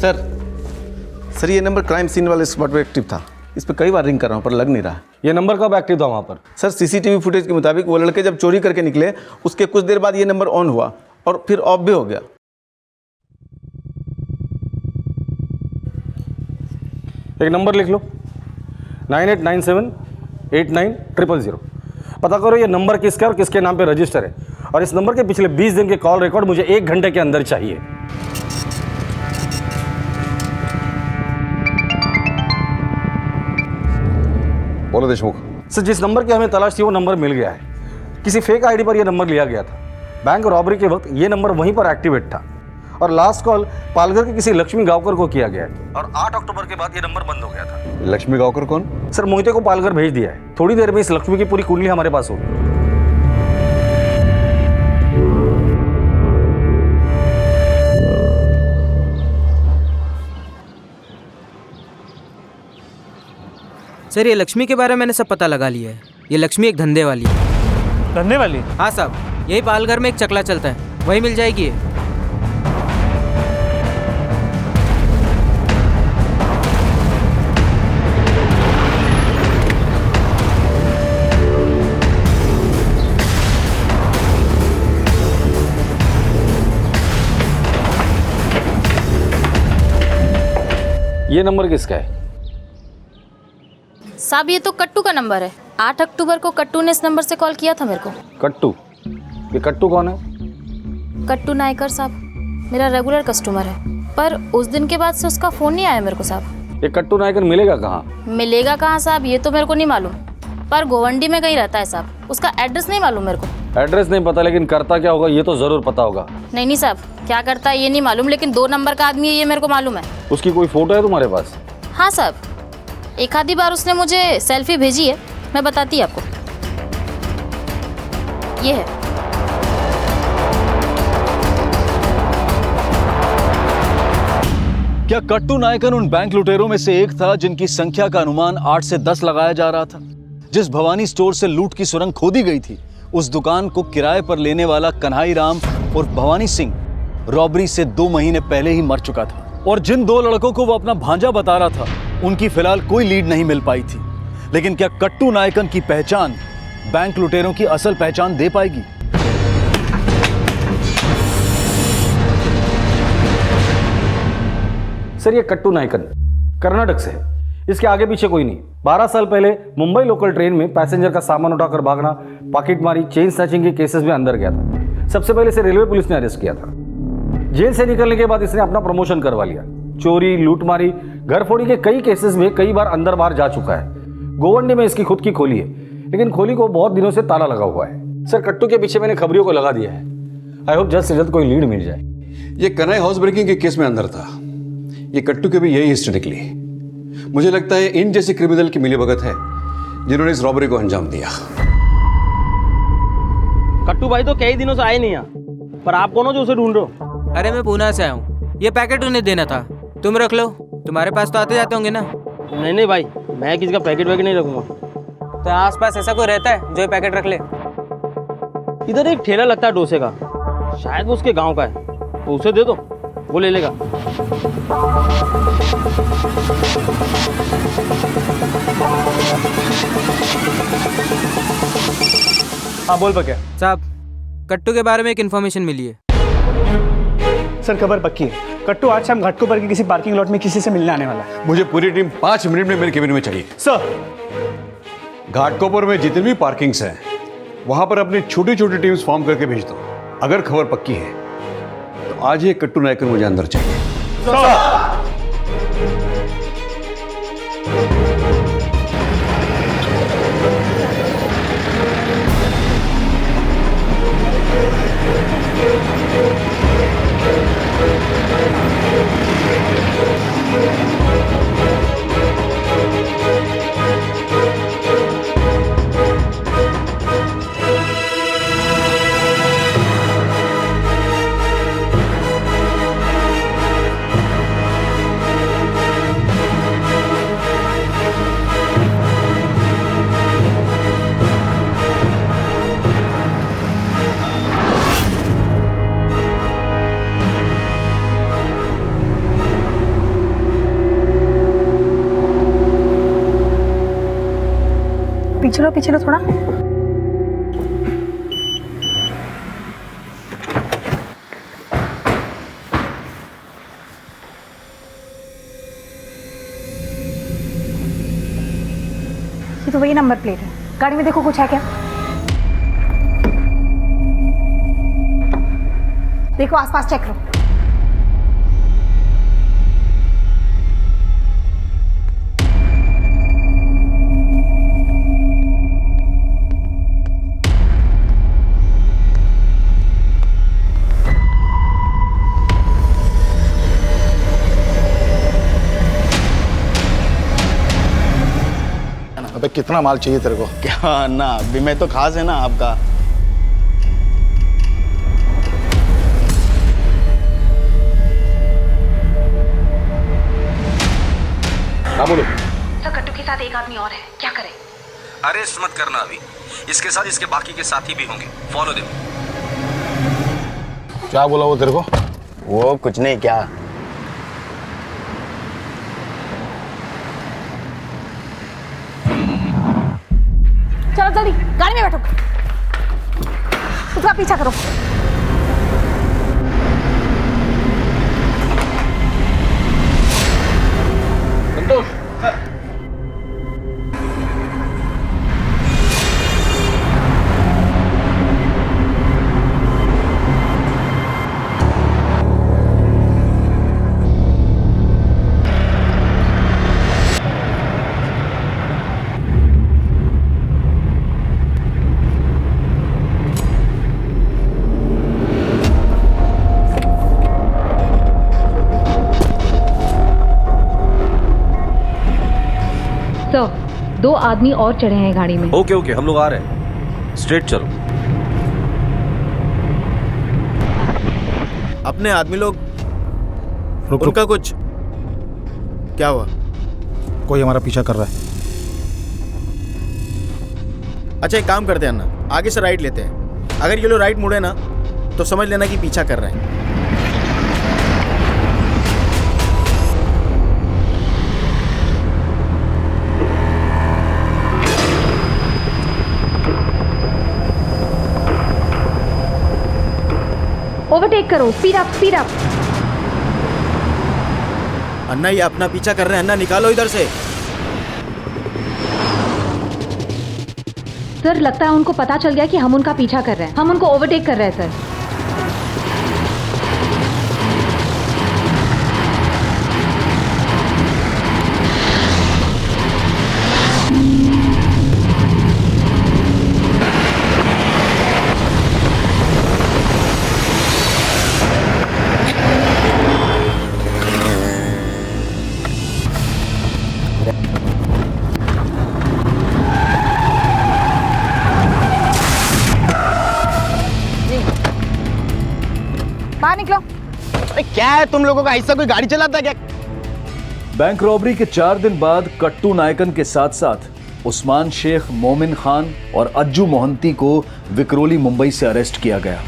सर ये नंबर क्राइम सीन वाले स्पॉट पे एक्टिव था। इस पे कई बार रिंग कर रहा हूँ पर लग नहीं रहा। ये नंबर कब एक्टिव था वहाँ पर? सर सीसीटीवी फुटेज के मुताबिक वो लड़के जब चोरी करके निकले उसके कुछ देर बाद ये नंबर ऑन हुआ और फिर ऑफ भी हो गया। एक नंबर लिख लो, 9897890000। पता करो ये नंबर किसका और किसके नाम पे रजिस्टर है, और इस नंबर के पिछले 20 दिन के कॉल रिकॉर्ड मुझे 1 घंटे के अंदर चाहिए। बोलो देशमुख। सर जिस नंबर की हमें तलाश थी वो नंबर मिल गया है। किसी फेक आईडी पर यह नंबर लिया गया था। बैंक रॉबरी के वक्त ये नंबर वहीं पर एक्टिवेट था और लास्ट कॉल पालघर के किसी लक्ष्मी गांवकर को किया गया है और 8 अक्टूबर के बाद ये नंबर बंद हो गया था। लक्ष्मी गांवकर कौन? सर मोहिते को पालघर भेज दिया है। थोड़ी देर में इस लक्ष्मी की पूरी कुंडली हमारे पास होगी। सर ये लक्ष्मी के बारे में मैंने सब पता लगा लिया है। ये लक्ष्मी एक धंधे वाली है। धंधे वाली? हाँ साहब, यही पालघर में एक चकला चलता है, वही मिल जाएगी ये। ये नंबर किसका है? साहब ये तो कट्टू का नंबर है। 8 अक्टूबर को कट्टू ने इस नंबर से कॉल किया था मेरे को। कट्टू? ये कट्टू कौन है? कट्टू नायकर साहब मेरा रेगुलर कस्टमर है, पर उस दिन के बाद से उसका फ़ोन नहीं आया मेरे को साहब। ये कट्टू नायकर मिलेगा कहाँ? मिलेगा कहाँ साहब ये तो मेरे को नहीं मालूम, पर गोवंडी में कहीं रहता है साहब। उसका एड्रेस नहीं मालूम मेरे को। एड्रेस नहीं पता, लेकिन करता क्या होगा ये तो ज़रूर पता होगा। नहीं साहब, क्या करता है ये नहीं मालूम, लेकिन 2 नंबर का आदमी है ये मेरे को मालूम है। उसकी कोई फ़ोटो है तुम्हारे पास? हाँ साहब, एक आधी बार उसने मुझे सेल्फी भेजी है, मैं बताती आपको। ये है। क्या कट्टू नायकन उन बैंक लुटेरों में से एक था जिनकी संख्या का अनुमान 8 से 10 लगाया जा रहा था? जिस भवानी स्टोर से लूट की सुरंग खोदी गई थी, उस दुकान को किराए पर लेने वाला कन्हई राम और भवानी सिंह रॉबरी से 2 महीने पहले ही मर चुका था। और जिन 2 लड़कों को वो अपना भांजा बता रहा था, उनकी फिलहाल कोई लीड नहीं मिल पाई थी। लेकिन क्या कट्टू नायकन की पहचान बैंक लुटेरों की असल पहचान दे पाएगी? सर ये कट्टू नायकन कर्नाटक से है, इसके आगे पीछे कोई नहीं। 12 साल पहले मुंबई लोकल ट्रेन में पैसेंजर का सामान उठाकर भागना, पॉकेटमारी, चेन स्नैचिंग के केसेस में अंदर गया था। सबसे पहले इसे रेलवे पुलिस ने अरेस्ट किया था। जेल से निकलने के बाद इसने अपना प्रमोशन करवा लिया। चोरी, लूटमारी, घर फोड़ी के कई केसेस में कई बार अंदर बाहर जा चुका है। गोवंडी में इसकी खुद की खोली है, लेकिन खोली को बहुत दिनों से ताला लगा हुआ है। सर कट्टू के पीछे मैंने खबरियों को लगा दिया है। आई होप जल्द से जल्द कोई लीड मिल जाए। ये कन्हई हाउस ब्रेकिंग के केस में अंदर था। ये कट्टू के भी यही हिस्ट्री निकली। मुझे लगता है इन जैसे क्रिमिनल की मिलीभगत है जिन्होंने इस रॉबरी को अंजाम दिया। कट्टू भाई तो कई दिनों से आए नहीं यहाँ, पर आप कौन हो जो उसे ढूंढ रहे हो? अरे मैं पूना से आया हूँ, ये पैकेट उन्हें देना था, तुम रख लो। तुम्हारे पास तो आते जाते होंगे ना? नहीं भाई, मैं किसी का पैकेट वैकेट नहीं रखूंगा। तो आसपास ऐसा कोई रहता है जो ये पैकेट रख ले? इधर एक ठेला लगता है डोसे का, शायद वो उसके गांव का है, तो उसे दे दो, वो ले लेगा। हाँ बोल पक्या साहब, कट्टू के बारे में एक इन्फॉर्मेशन मिली है। सर खबर पक्की है, कट्टू आज शाम घाटकोपर के किसी पार्किंग लॉट में किसी से मिलने आने वाला है। मुझे पूरी टीम 5 मिनट में मेरे केबिन में चाहिए। सर घाटकोपर में जितनी भी पार्किंग्स हैं वहां पर अपनी छोटी छोटी टीम्स फॉर्म करके भेज दो। अगर खबर पक्की है तो आज ही कट्टू नायकर मुझे अंदर चाहिए। पीछे लो थोड़ा। ये तो वही नंबर प्लेट है। गाड़ी में देखो कुछ है क्या? देखो आसपास चेक करो। अबे कितना माल चाहिए तेरे को? क्या ना, अभी मैं तो खास है ना आपका। हाँ बोलो। सर कट्टू के साथ एक आदमी और है, क्या करें? अरेस्ट मत करना अभी, इसके साथ इसके बाकी के साथी भी होंगे, फॉलो देम। क्या बोला वो तेरे को? वो कुछ नहीं, क्या चलो जल्दी गाड़ी में बैठो, उसका पीछा करो। संतोष, सर 2 आदमी और चढ़े हैं गाड़ी में। ओके ओके, हम लोग आ रहे हैं, स्ट्रेट चलो। अपने आदमी लोग रुक उनका कुछ क्या हुआ? कोई हमारा पीछा कर रहा है। अच्छा एक काम करते हैं ना, आगे से राइट लेते हैं। अगर ये लोग राइट मुड़े ना तो समझ लेना कि पीछा कर रहे हैं। ओवरटेक करो, स्पीड अप स्पीड अप। अन्ना ये अपना पीछा कर रहे हैं, अन्ना निकालो इधर से। सर लगता है उनको पता चल गया कि हम उनका पीछा कर रहे हैं, हम उनको ओवरटेक कर रहे हैं सर। बाहर निकलो। अरे क्या है तुम लोगों का, ऐसा कोई गाड़ी चलाता है क्या? बैंक रॉबरी के 4 दिन बाद कट्टू नायकन के साथ साथ उस्मान शेख, मोमिन खान और अज्जू मोहंती को विक्रोली मुंबई से अरेस्ट किया गया।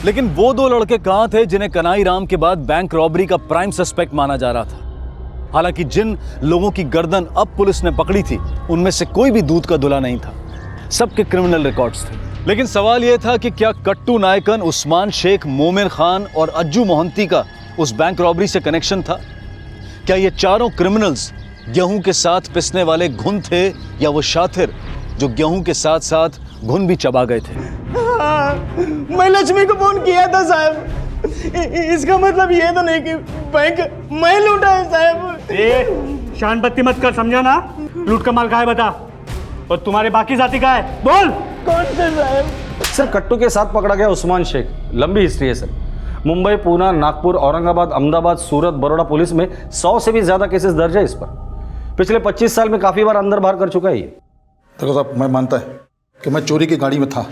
लेकिन वो 2 लड़के कहां थे जिन्हें कन्हई राम के बाद बैंक रॉबरी का प्राइम सस्पेक्ट माना जा रहा था? हालांकि जिन लोगों की गर्दन अब पुलिस ने पकड़ी थी उनमें से कोई भी दूध का धुला नहीं था, सबके क्रिमिनल रिकॉर्ड्स थे। लेकिन सवाल यह था कि क्या कट्टू नायकन, उस्मान शेख, मोमिन खान और अज्जू मोहंती का उस बैंक रॉबरी से कनेक्शन था? क्या ये चारों क्रिमिनल्स गेहूं के साथ पिसने वाले घुन थे, या वो शातिर जो गेहूं के साथ साथ घुन भी चबा गए थे? मैं लक्ष्मी को फोन किया था साहब, इसका मतलब ये तो नहीं कि बैंक मैं लूटा है साहब। शान बत्ती मत कर, समझा ना? लूट का माल कहाँ है बता, और तुम्हारे बाकी साथी कहाँ है बोल। कौन से साहब? सर कट्टू के साथ पकड़ा गया उस्मान शेख, लंबी हिस्ट्री है सर। मुंबई, पूना, नागपुर, औरंगाबाद, अहमदाबाद, सूरत, बड़ौदा पुलिस में 100 से भी ज्यादा केसेस दर्ज है इस पर। पिछले 25 साल में काफी बार अंदर बाहर कर चुका है ये। देखो साहब, मैं मानता है कि मैं चोरी की गाड़ी में था,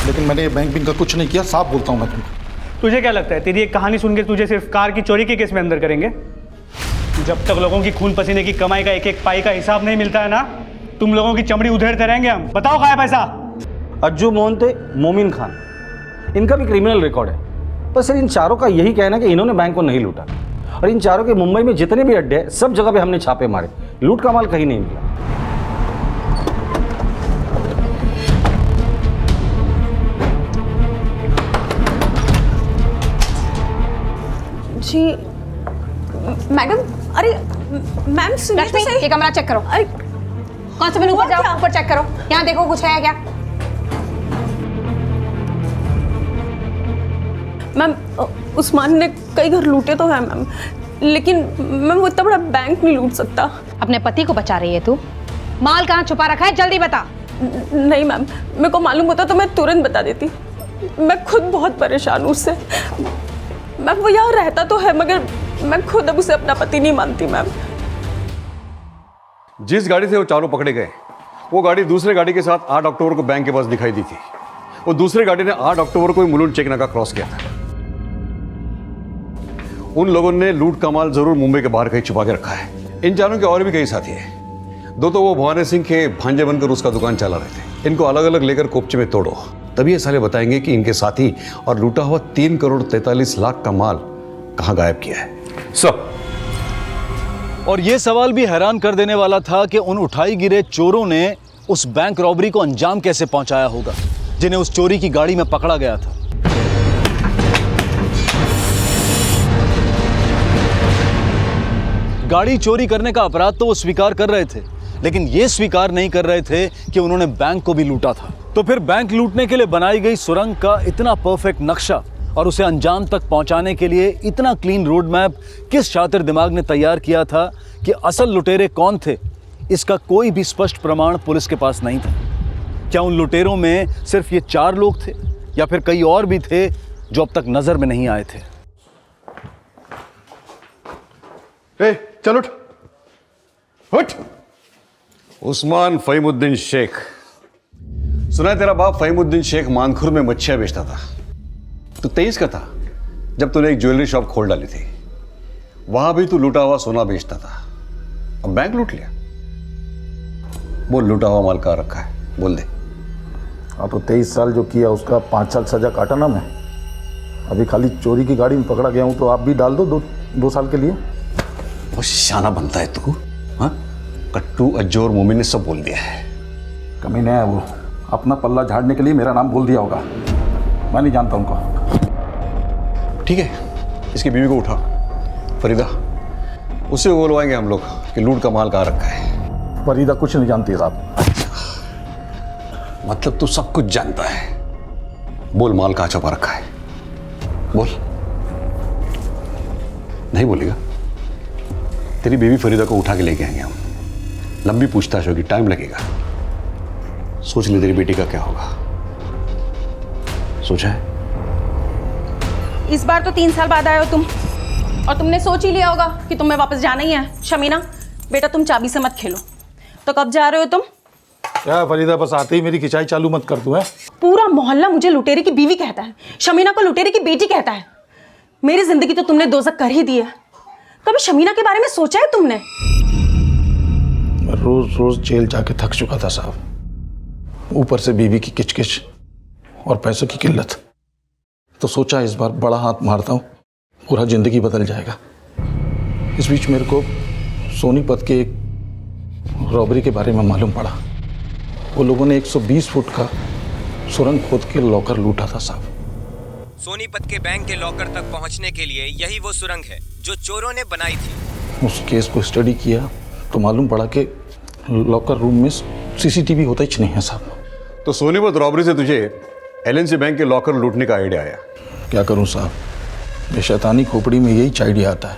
लेकिन मैंने ये बैंक का कुछ नहीं किया, साफ बोलता हूँ मैं तुमको। तुझे क्या लगता है तेरी एक कहानी सुन के तुझे सिर्फ कार की चोरी के केस में अंदर करेंगे? जब तक लोगों की खून पसीने की कमाई का एक एक पाई का हिसाब नहीं मिलता है ना, तुम लोगों की चमड़ी उधेड़ते रहेंगे हम। बताओ कहाँ है पैसा? अज्जू मोहंते, मोमिन खान, इनका भी क्रिमिनल रिकॉर्ड है। पर सर इन चारों का यही कहना है कि इन्होंने बैंक को नहीं लूटा, और इन चारों के मुंबई में जितने भी अड्डे हैं सब जगह पे हमने छापे मारे, लूट का माल कहीं नहीं मिला। जी मैडम, अरे मैम सुनिए तो सही। ये कमरा चेक करो। अरे कांस्टेबल ऊपर जाओ, ऊपर चेक करो, यहाँ देखो कुछ है क्या। मैम उस्मान ने कई घर लूटे तो है मैम, लेकिन मैम वो इतना बड़ा बैंक नहीं लूट सकता। अपने पति को बचा रही है तू? माल कहाँ छुपा रखा है, जल्दी बता। नहीं मैम, मेरे को मालूम होता तो मैं तुरंत बता देती। मैं खुद बहुत परेशान हूँ उससे। मैम वो यहाँ रहता तो है, मगर मैं खुद अब उसे अपना पति नहीं मानती मैम। जिस गाड़ी से वो चारों पकड़े गए, वो गाड़ी दूसरे गाड़ी के साथ 8 अक्टूबर को बैंक के पास दिखाई दी थी। वो दूसरी गाड़ी ने 8 अक्टूबर को ही मुलुंड चेक नाका क्रॉस किया था। उन लोगों ने लूट का माल जरूर मुंबई के बाहर कहीं छुपा के रखा है। इन चारों के और भी कई साथी हैं। दो तो वो भवानी सिंह के भांजे बनकर उसका दुकान चला रहे थे। इनको अलग अलग लेकर कोपचे में तोड़ो, तभी ये साले बताएंगे कि इनके साथी और लूटा हुआ 3 करोड़ 43 लाख का माल कहां गायब किया है। सब और ये सवाल भी हैरान कर देने वाला था कि उन उठाई गिरे चोरों ने उस बैंक रॉबरी को अंजाम कैसे पहुंचाया होगा जिन्हें उस चोरी की गाड़ी में पकड़ा गया था। गाड़ी चोरी करने का अपराध तो वो स्वीकार कर रहे थे, लेकिन ये स्वीकार नहीं कर रहे थे कि उन्होंने बैंक को भी लूटा था। तो फिर बैंक लूटने के लिए बनाई गई सुरंग का इतना परफेक्ट नक्शा और उसे अंजाम तक पहुंचाने के लिए इतना क्लीन रोड मैप किस शातिर दिमाग ने तैयार किया था कि असल लुटेरे कौन थे, इसका कोई भी स्पष्ट प्रमाण पुलिस के पास नहीं था। क्या उन लुटेरों में सिर्फ ये 4 लोग थे या फिर कई और भी थे जो अब तक नजर में नहीं आए थे? चल उठ उठ। उस्मान फहीमुद्दीन शेख, सुना है तेरा बाप फहीमुद्दीन शेख मानखुर में मच्छियां बेचता था। तू 23 का था जब तूने एक ज्वेलरी शॉप खोल डाली थी। वहां भी तू लूटा हुआ सोना बेचता था। अब बैंक लूट लिया। बोल लूटा हुआ माल कहाँ रखा है, बोल दे। हाँ तो 23 साल जो किया उसका 5 साल सजा काटा ना मैं। अभी खाली चोरी की गाड़ी में पकड़ा गया हूँ तो आप भी डाल दो 2 साल के लिए। वो शाना बनता है तू। हाँ, कट्टू अज्जू और मोमिन ने सब बोल दिया है। कमीने है वो, अपना पल्ला झाड़ने के लिए मेरा नाम बोल दिया होगा। मैं नहीं जानता उनको। ठीक है, इसकी बीवी को उठा, फरीदा, उससे बोलवाएंगे हम लोग कि लूट का माल कहाँ रखा है। फरीदा कुछ नहीं जानती साहब। मतलब तू सब कुछ जानता है। बोल माल कहाँ छुपा रखा है, बोल। नहीं बोलेगा, तेरी बेबी फरीदा को उठा के लेके आएंगे हम। लंबी पूछताछ होगी, टाइम लगेगा। सोच ले तेरी बेटी का क्या होगा, सोचा है? इस बार तो 3 साल बाद आए हो तुम, और तुमने सोच ही लिया होगा कि तुम्हें वापस जाना ही है। शमीना बेटा, तुम चाबी से मत खेलो। तो कब जा रहे हो तुम? क्या फरीदा, बस आते ही मेरी खिंचाई चालू मत कर तू है। पूरा मोहल्ला मुझे लुटेरे की बीवी कहता है, शमीना को लुटेरे की बेटी कहता है। मेरी जिंदगी तो तुमने दोज़ख कर ही दी है। कभी शमीना के बारे में सोचा है तुमने? मैं रोज रोज जेल जाके थक चुका था साहब, ऊपर से बीवी की किचकिच और पैसों की किल्लत। तो सोचा इस बार बड़ा हाथ मारता हूँ, पूरा जिंदगी बदल जाएगा। इस बीच मेरे को सोनीपत के एक रॉबरी के बारे में मालूम पड़ा। वो लोगों ने 120 फुट का सुरंग खोद के लॉकर लूटा था साहब। सोनीपत के बैंक के लॉकर तक पहुंचने के लिए यही वो सुरंग है जो चोरों ने बनाई थी। उस केस को स्टडी किया तो मालूम पड़ा कि लॉकर रूम में सीसीटीवी होता ही नहीं है साहब। तो सोनीपत रॉबरी से तुझे एलएनसी बैंक के लॉकर लूटने का आइडिया आया? क्या करूं साहब, ये शैतानी खोपड़ी में यही आइडिया आता है।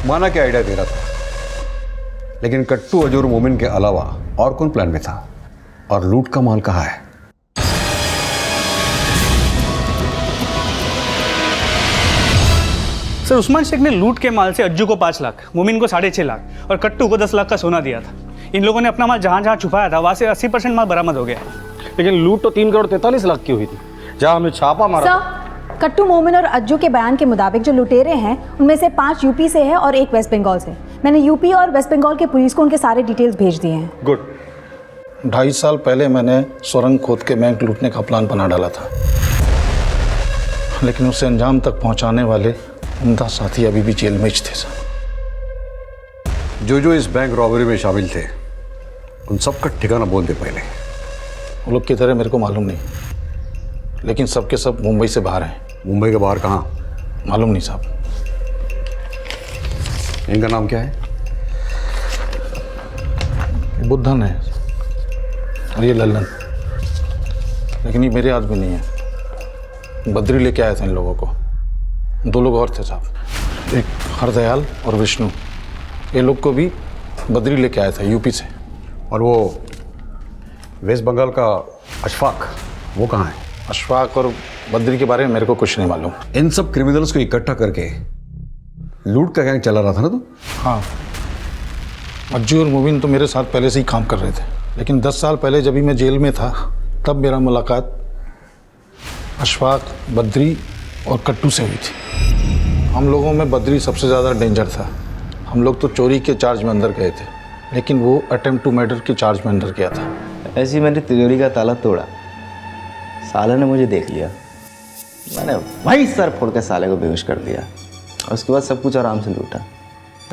माना क्या आइडिया तेरा था, लेकिन कट्टू अजूर मोमिन के अलावा और कौन प्लान में था? और लूट का माल कहाँ है? सर, उस्मान शेख ने लूट के माल से अज्जू को 5 लाख, मोमिन को 6.5 लाख और कट्टू को 10 लाख का सोना दिया था। इन लोगों ने अपना माल जहां जहां छुपाया था वहां से 80% माल बरामद हो गया। लेकिन लूट तो 3 करोड़ 43 लाख की हुई थी, जहां हमने छापा मारा। सर, कट्टू, मोमिन और अज्जू के बयान के मुताबिक जो लुटेरे हैं उनमें से 5 यूपी से है और 1 वेस्ट बंगाल से। मैंने यूपी और वेस्ट बंगाल के पुलिस को उनके सारे डिटेल्स भेज दिए हैं। गुड। 2.5 साल पहले मैंने सुरंग खोद के बैंक लूटने का प्लान बना डाला था, लेकिन उसे अंजाम तक पहुंचाने वाले उनका साथी अभी भी जेल में थे सर। जो इस बैंक रॉबरी में शामिल थे उन सबका ठिकाना बोल दे पहले। वो लोग किधर है मेरे को मालूम नहीं, लेकिन सबके सब मुंबई से बाहर हैं। मुंबई के बाहर कहाँ? मालूम नहीं साहब। इनका नाम क्या है? बुद्धन है और ये लल्लन, लेकिन ये मेरे आदमी नहीं है। बद्री लेके आए थे इन लोगों को। 2 लोग और थे साहब, एक हरदयाल और विष्णु। ये लोग को भी बद्री लेके आया था यूपी से। और वो वेस्ट बंगाल का अशफाक, वो कहाँ है? अशफाक और बद्री के बारे में मेरे को कुछ नहीं मालूम। इन सब क्रिमिनल्स को इकट्ठा करके लूट का गैंग चला रहा था ना तू? हाँ, अज्जू और मुबीन तो मेरे साथ पहले से ही काम कर रहे थे, लेकिन 10 साल पहले जब भी मैं जेल में था तब मेरा मुलाकात अशफाक, बद्री और कट्टू से हुई थी। हम लोगों में बद्री सबसे ज़्यादा डेंजर था। हम लोग तो चोरी के चार्ज में अंदर गए थे, लेकिन वो अटेम्प्ट टू मर्डर के चार्ज में अंदर गया था। ऐसी मैंने तिजोरी का ताला तोड़ा, साले ने मुझे देख लिया, मैंने वही सर फोड़ के साले को बेहोश कर दिया और उसके बाद सब कुछ आराम से लूटा।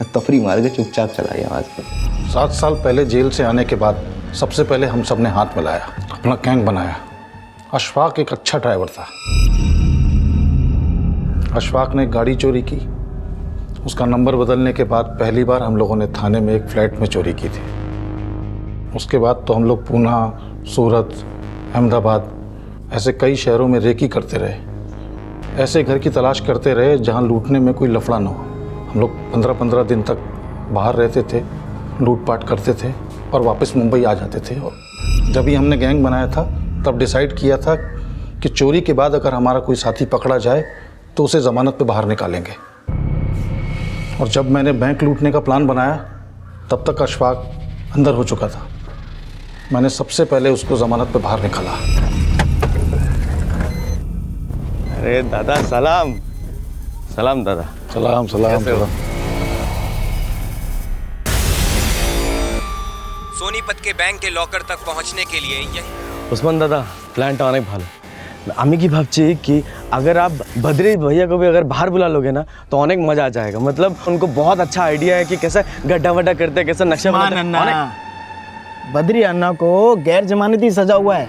तफरी मार के चुपचाप चला गया आज पर। 7 साल पहले जेल से आने के बाद सबसे पहले हम सब ने हाथ मिलाया, अपना गैंग बनाया। अशफाक एक अच्छा ड्राइवर था। अशफाक ने गाड़ी चोरी की। उसका नंबर बदलने के बाद पहली बार हम लोगों ने थाने में एक फ्लैट में चोरी की थी। उसके बाद तो हम लोग पूना, सूरत, अहमदाबाद ऐसे कई शहरों में रेकी करते रहे। ऐसे घर की तलाश करते रहे जहां लूटने में कोई लफड़ा न हो। हम लोग 15-15 दिन तक बाहर रहते थे, लूटपाट करते थे और वापस मुंबई आ जाते थे। और जब ही हमने गैंग बनाया था तब डिसाइड किया था कि चोरी के बाद अगर हमारा कोई साथी पकड़ा जाए तो उसे ज़मानत पे बाहर निकालेंगे। और जब मैंने बैंक लूटने का प्लान बनाया तब तक अशफाक अंदर हो चुका था। मैंने सबसे पहले उसको ज़मानत पे बाहर निकाला। अरे दादा सलाम। सलाम दादा। सलाम सलाम सलाम। सोनीपत के बैंक के लॉकर तक पहुंचने के लिए यही उस्मान दादा प्लान अनेक भालो। আমি কি ভাবছি कि अगर आप बद्री भैया को भी अगर बाहर बुला लोगे ना तो अनेक मजा आ जाएगा। मतलब उनको बहुत अच्छा आइडिया है कि कैसे गड्ढा वड्ढा करते हैं, कैसे नक्शा बनाते हैं। बद्री अन्ना को गैर जमानती सजा हुआ है,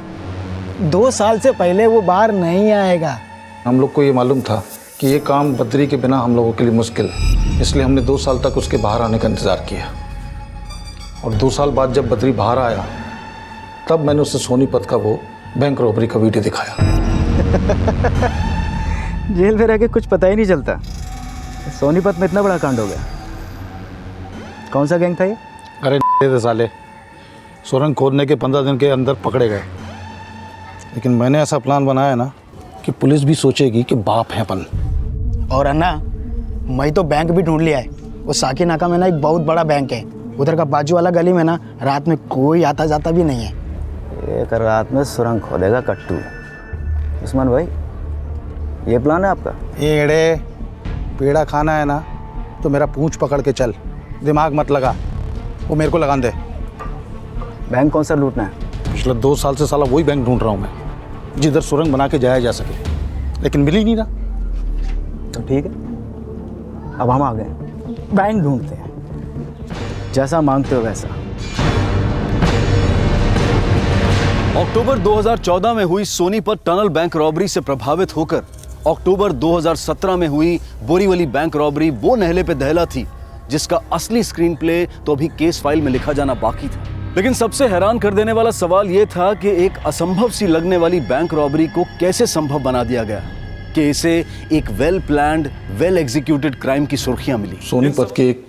2 साल से पहले वो बाहर नहीं आएगा। हम लोग को ये मालूम था कि ये काम बद्री के बिना हम लोगों के लिए मुश्किल है, इसलिए हमने 2 साल तक उसके बाहर आने का इंतज़ार किया। और 2 साल बाद जब बद्री बाहर आया तब मैंने उसे सोनीपत का वो बैंक रॉबरी का वीडियो दिखाया। जेल में रह के कुछ पता ही नहीं चलता, सोनीपत में इतना बड़ा कांड हो गया। कौन सा गैंग था ये? अरे साले, सुरंग खोदने के 15 दिन के अंदर पकड़े गए। लेकिन मैंने ऐसा प्लान बनाया ना कि पुलिस भी सोचेगी कि बाप है अपन। और अन्ना, मैं तो बैंक भी ढूंढ लिया है। वो साकी नाका में ना एक बहुत बड़ा बैंक है, उधर का बाजू वाला गली में ना रात में कोई आता जाता भी नहीं है। एक रात में सुरंग खोदेगा कट्टू। उस्मान भाई, ये प्लान है आपका? एड़े पेड़ा खाना है ना तो मेरा पूंछ पकड़ के चल, दिमाग मत लगा। वो मेरे को लगान दे। बैंक कौन सा लूटना है? पिछले 2 साल से साला वही बैंक ढूंढ रहा हूँ मैं, जिधर सुरंग बना के जाया जा सके, लेकिन मिल ही नहीं रहा। तो ठीक है, अब हम आ गए, बैंक ढूंढते हैं, जैसा मांगते हो वैसा। अक्टूबर 2014 में हुई सोनीपत टनल बैंक रॉबरी से प्रभावित होकर अक्टूबर 2017 में हुई बोरीवली बैंक रॉबरी वो नहले पे दहला थी जिसका असली स्क्रीन प्ले तो अभी केस फाइल में लिखा जाना बाकी था। लेकिन सबसे हैरान कर देने वाला सवाल यह था कि एक असंभव सी लगने वाली बैंक रॉबरी को कैसे संभव बना दिया गया कि इसे एक well planned, well executed crime की सुर्खियां मिली। सोनीपत के एक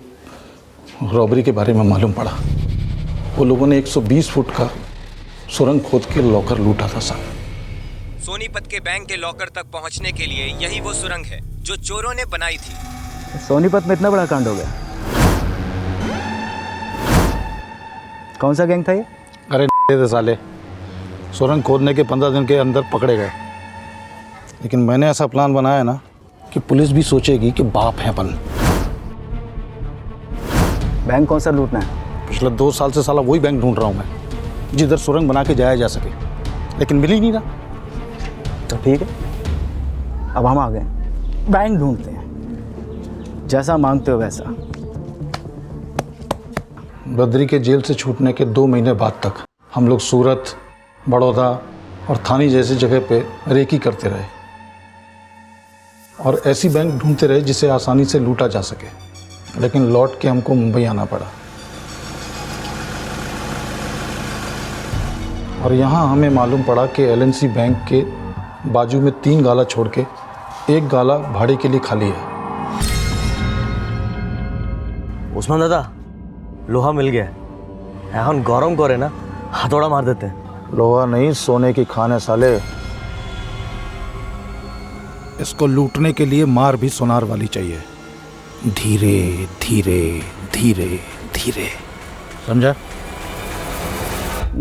रॉबरी के बारे में मालूम पड़ा। वो लोगों ने 120 फुट का सुरंग खोद के लॉकर लूटा था साहब। सोनीपत के बैंक के लॉकर तक पहुंचने के लिए यही वो सुरंग है जो चोरों ने बनाई थी। सोनीपत में इतना बड़ा कांड हो गया। कौन सा गैंग था ये? अरे साले, सुरंग खोदने के 15 दिन के अंदर पकड़े गए। लेकिन मैंने ऐसा प्लान बनाया ना कि पुलिस भी सोचेगी कि बाप है अपन। बैंक कौन सा लूटना है? पिछले 2 साल से साला वही बैंक ढूंढ रहा हूँ मैं, जिधर सुरंग बना के जाया जा सके, लेकिन मिल ही नहीं रहा। तो ठीक है, अब हम आ गए, बैंक ढूंढते हैं, जैसा मांगते हो वैसा। बद्री के जेल से छूटने के 2 महीने बाद तक हम लोग सूरत, बड़ौदा और थानी जैसी जगह पे रेकी करते रहे और ऐसी बैंक ढूंढते रहे जिसे आसानी से लूटा जा सके। लेकिन लौट के हमको मुंबई आना पड़ा। और यहाँ हमें मालूम पड़ा कि एलएनसी बैंक के बाजू में 3 गाला छोड़ के 1 गाला भाड़े के लिए खाली है। उस्मान दादा, लोहा मिल गया है। এখন गरम करे ना, हथौड़ा मार देते हैं। लोहा नहीं, सोने की खान है साले। इसको लूटने के लिए मार भी सुनार वाली चाहिए। धीरे धीरे धीरे धीरे, समझा?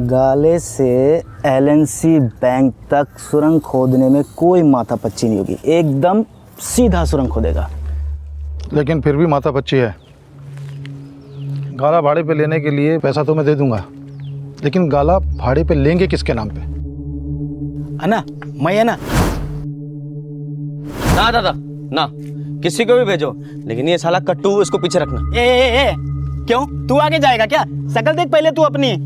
गाले से एलएनसी बैंक तक सुरंग खोदने में कोई माथापच्ची नहीं होगी, एकदम सीधा सुरंग खोदेगा। लेकिन फिर भी माथापच्ची है। गाला भाड़े पे लेने के लिए पैसा तो मैं दे दूंगा, लेकिन गाला भाड़े पे लेंगे किसके नाम पे? अन्ना, मैं है ना। ना दादा ना, किसी को भी भेजो, लेकिन ये साला कट्टू इसको पीछे रखना। ए, क्यों? तू आगे जाएगा क्या? शकल देख पहले तू अपनी।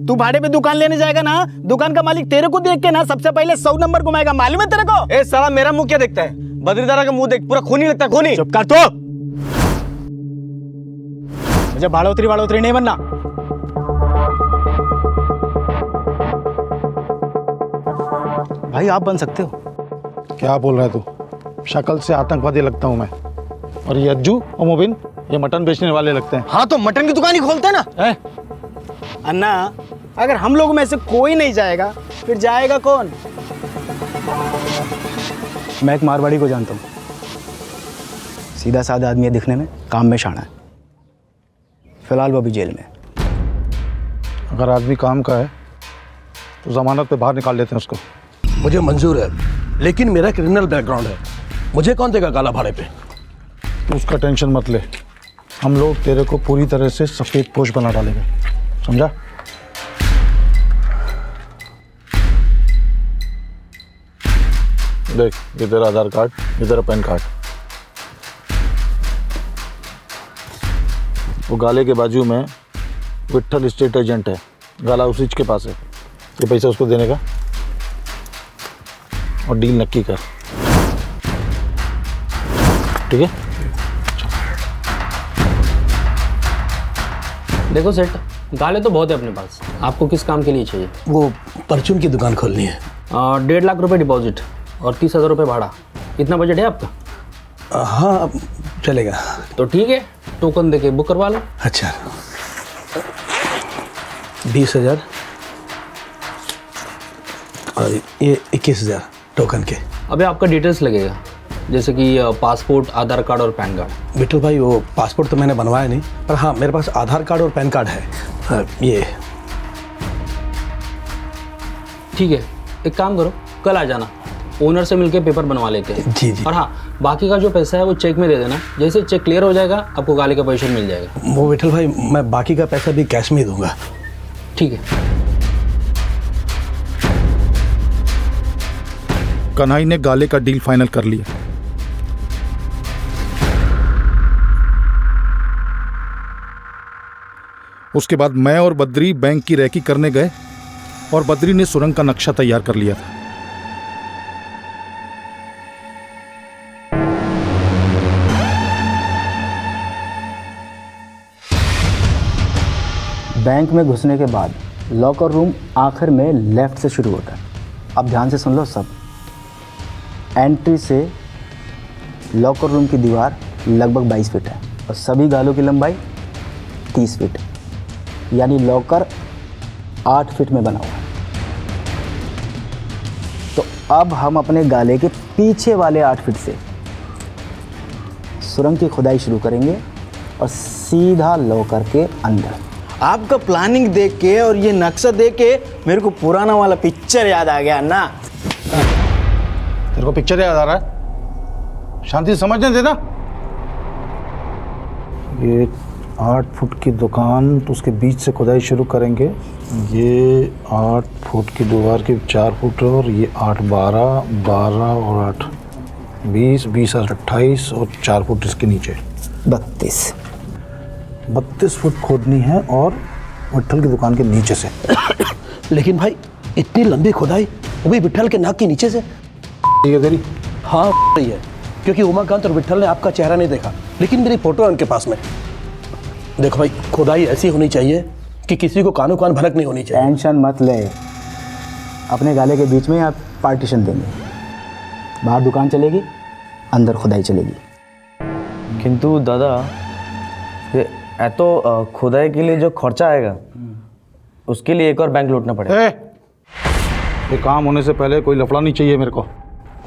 तू भाड़े पे दुकान लेने जाएगा ना, दुकान का मालिक तेरे को देख के ना सबसे पहले 100 नंबर घुमाएगा, मालूम है तेरे को? ए साला, मेरा मुंह क्या देखता है? बद्रीदारा का मुंह देख, पूरा खूनी लगता है, खूनी। चुप कर तू। मुझे भाड़ोतरी नहीं बनना। भाई आप बन सकते हो। क्या बोल रहा है तू? शक्ल से आतंकवादी लगता हूँ मैं, और ये अज्जू और मोबिन ये मटन बेचने वाले लगते हैं। हाँ तो मटन की दुकान ही खोलते हैं ना। अन्ना, अगर हम लोग में से कोई नहीं जाएगा फिर जाएगा कौन? मैं एक मारवाड़ी को जानता हूँ, सीधा साधा आदमी है दिखने में, काम में शाना है। फिलहाल वो अभी जेल में। अगर आदमी काम का है तो जमानत पे बाहर निकाल लेते हैं उसको। मुझे मंजूर है, लेकिन मेरा क्रिमिनल बैकग्राउंड है, मुझे कौन देगा गाला भाड़े पे? तो उसका टेंशन मत ले, हम लोग तेरे को पूरी तरह से सफेद पोश बना डालेंगे, समझा? देख, ये तेरा आधार कार्ड, ये तेरा पैन कार्ड। वो गाले के बाजू में विट्ठल स्टेट एजेंट है, गाला उसी के पास है। ये पैसा उसको देने का और डील नक्की कर, ठीक है? देखो सेठ, गाले तो बहुत है अपने पास, आपको किस काम के लिए चाहिए? वो परचून की दुकान खोलनी है। 1.5 लाख रुपए डिपॉजिट और 30,000 रुपए भाड़ा, इतना बजट है आपका? हाँ चलेगा। तो ठीक है, टोकन देके बुक करवा लो। अच्छा, 20,000 और ये 21,000 टोकन के। अबे आपका डिटेल्स लगेगा, जैसे कि पासपोर्ट, आधार कार्ड और पैन कार्ड। विठल भाई, वो पासपोर्ट तो मैंने बनवाया नहीं, पर हाँ मेरे पास आधार कार्ड और पैन कार्ड है। ये ठीक है, एक काम करो, कल आ जाना, ओनर से मिलके पेपर बनवा लेते हैं। जी जी। और हाँ, बाकी का जो पैसा है वो चेक में दे देना, जैसे चेक क्लियर हो जाएगा आपको गाले का पैसा मिल जाएगा। वो विठल भाई, मैं बाकी का पैसा भी कैश में ही दूंगा। ठीक है। कन्हई ने गाले का डील फाइनल कर लिया। उसके बाद मैं और बद्री बैंक की रैकी करने गए और बद्री ने सुरंग का नक्शा तैयार कर लिया था। बैंक में घुसने के बाद लॉकर रूम आखिर में लेफ्ट से शुरू होता है। अब ध्यान से सुन लो सब। एंट्री से लॉकर रूम की दीवार लगभग 22 फीट है और सभी गालों की लंबाई 30 फीट, यानी लॉकर 8 फीट में बना हुआ है। तो अब हम अपने गाले के पीछे वाले 8 फीट से सुरंग की खुदाई शुरू करेंगे और सीधा लॉकर के अंदर। आपका प्लानिंग देख के और ये नक्शा देख के मेरे को पुराना वाला पिक्चर याद आ गया ना। तेरे को पिक्चर याद आ रहा है? शांति से समझने देना। ये 8 फुट की दुकान, तो उसके बीच से खुदाई शुरू करेंगे। ये 8 फुट की दीवार की 4 फुट और ये 8 12 12 और 8 20 20 और 28 और 4 फुट इसके नीचे 32 फुट खोदनी है और विट्ठल की दुकान के नीचे से। लेकिन भाई, इतनी लंबी खुदाई, वो भी विट्ठल के नाक के नीचे से? ठीक है तेरी? हाँ सही है। क्योंकि उमाकांत और विट्ठल ने आपका चेहरा नहीं देखा, लेकिन मेरी फोटो है उनके पास में। देखो भाई, खुदाई ऐसी होनी चाहिए कि किसी को कानो कान भनक नहीं होनी चाहिए। टेंशन मत ले, अपने गाले के बीच में आप पार्टीशन देंगे, बाहर दुकान चलेगी, अंदर खुदाई चलेगी। किंतु दादा, ये तो खुदाई के लिए जो खर्चा आएगा उसके लिए एक और बैंक लूटना पड़ेगा। ये काम होने से पहले कोई लफड़ा नहीं चाहिए मेरे को।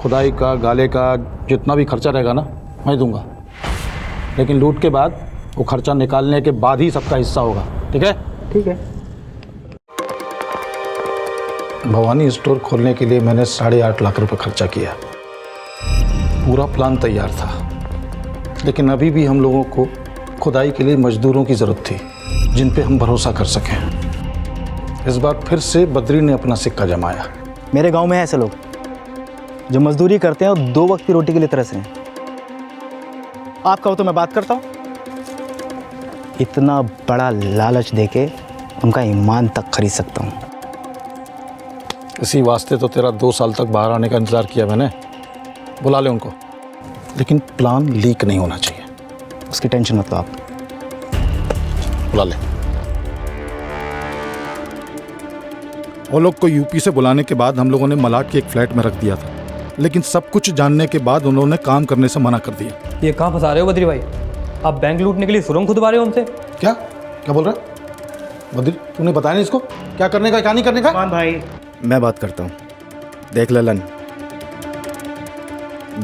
खुदाई का, गाले का जितना भी खर्चा रहेगा ना मैं दूंगा, लेकिन लूट के बाद वो खर्चा निकालने के बाद ही सबका हिस्सा होगा। ठीक है? ठीक है। भवानी स्टोर खोलने के लिए मैंने 8.5 लाख रुपए खर्चा किया। पूरा प्लान तैयार था, लेकिन अभी भी हम लोगों को खुदाई के लिए मजदूरों की ज़रूरत थी जिन पे हम भरोसा कर सकें। इस बार फिर से बद्री ने अपना सिक्का जमाया। मेरे गांव में है ऐसे लोग जो मजदूरी करते हैं और 2 वक्त की रोटी के लिए तरस हैं। आप कहो तो मैं बात करता हूँ। इतना बड़ा लालच देके उनका ईमान तक खरीद सकता हूँ। इसी वास्ते तो तेरा 2 साल तक बाहर आने का इंतज़ार किया मैंने। बुला ले उनको, लेकिन प्लान लीक नहीं होना चाहिए। उसकी टेंशन मत लो आप। बुला ले। वो लोग को यूपी से बुलाने के बाद हम लोगों ने मलाड के एक फ्लैट में रख दिया था, लेकिन सब कुछ जानने के बाद उन्होंने काम करने से मना कर दिया। ये कहाँ फंसा रहे हो बद्री भाई? आप बैंक लूटने के लिए सुरंग खुदवा रहे हो हमसे? क्या क्या बोल रहा है बद्री? तूने बताया नहीं इसको क्या करने का क्या नहीं करने का? मान भाई, मैं बात करता हूँ। देख ललन,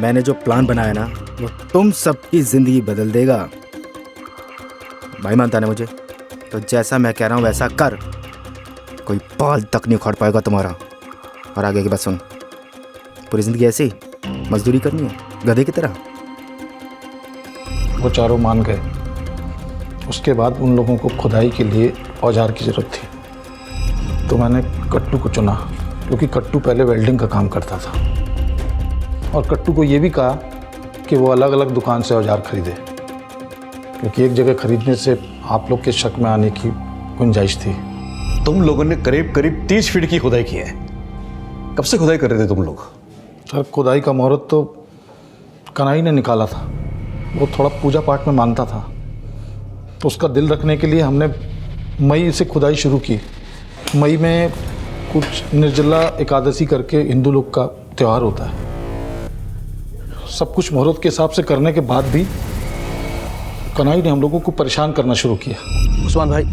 मैंने जो प्लान बनाया ना वो तुम सबकी ज़िंदगी बदल देगा। भाई मानता ना मुझे, तो जैसा मैं कह रहा हूँ वैसा कर, कोई बाल तक नहीं उखाड़ पाएगा तुम्हारा। और आगे की बात सुन, पूरी ज़िंदगी ऐसी मजदूरी करनी है गधे की तरह। वो चारों मान गए। उसके बाद उन लोगों को खुदाई के लिए औजार की ज़रूरत थी, तो मैंने कट्टू को चुना, क्योंकि कट्टू पहले वेल्डिंग का काम करता था। और कट्टू को ये भी कहा कि वो अलग अलग दुकान से औजार खरीदे, क्योंकि एक जगह खरीदने से आप लोग के शक में आने की गुंजाइश थी। तुम लोगों ने करीब करीब 30 फीट की खुदाई की है। कब से खुदाई कर रहे थे तुम लोग? सर, खुदाई का मुहूर्त तो कन्हई ने निकाला था। वो थोड़ा पूजा पाठ में मानता था, तो उसका दिल रखने के लिए हमने मई से खुदाई शुरू की। मई में कुछ निर्जला एकादशी करके हिंदू लोग का त्यौहार होता है। सब कुछ मुहूर्त के हिसाब से करने के बाद भी कन्हई ने हम लोगों को परेशान करना शुरू किया। उस्मान भाई,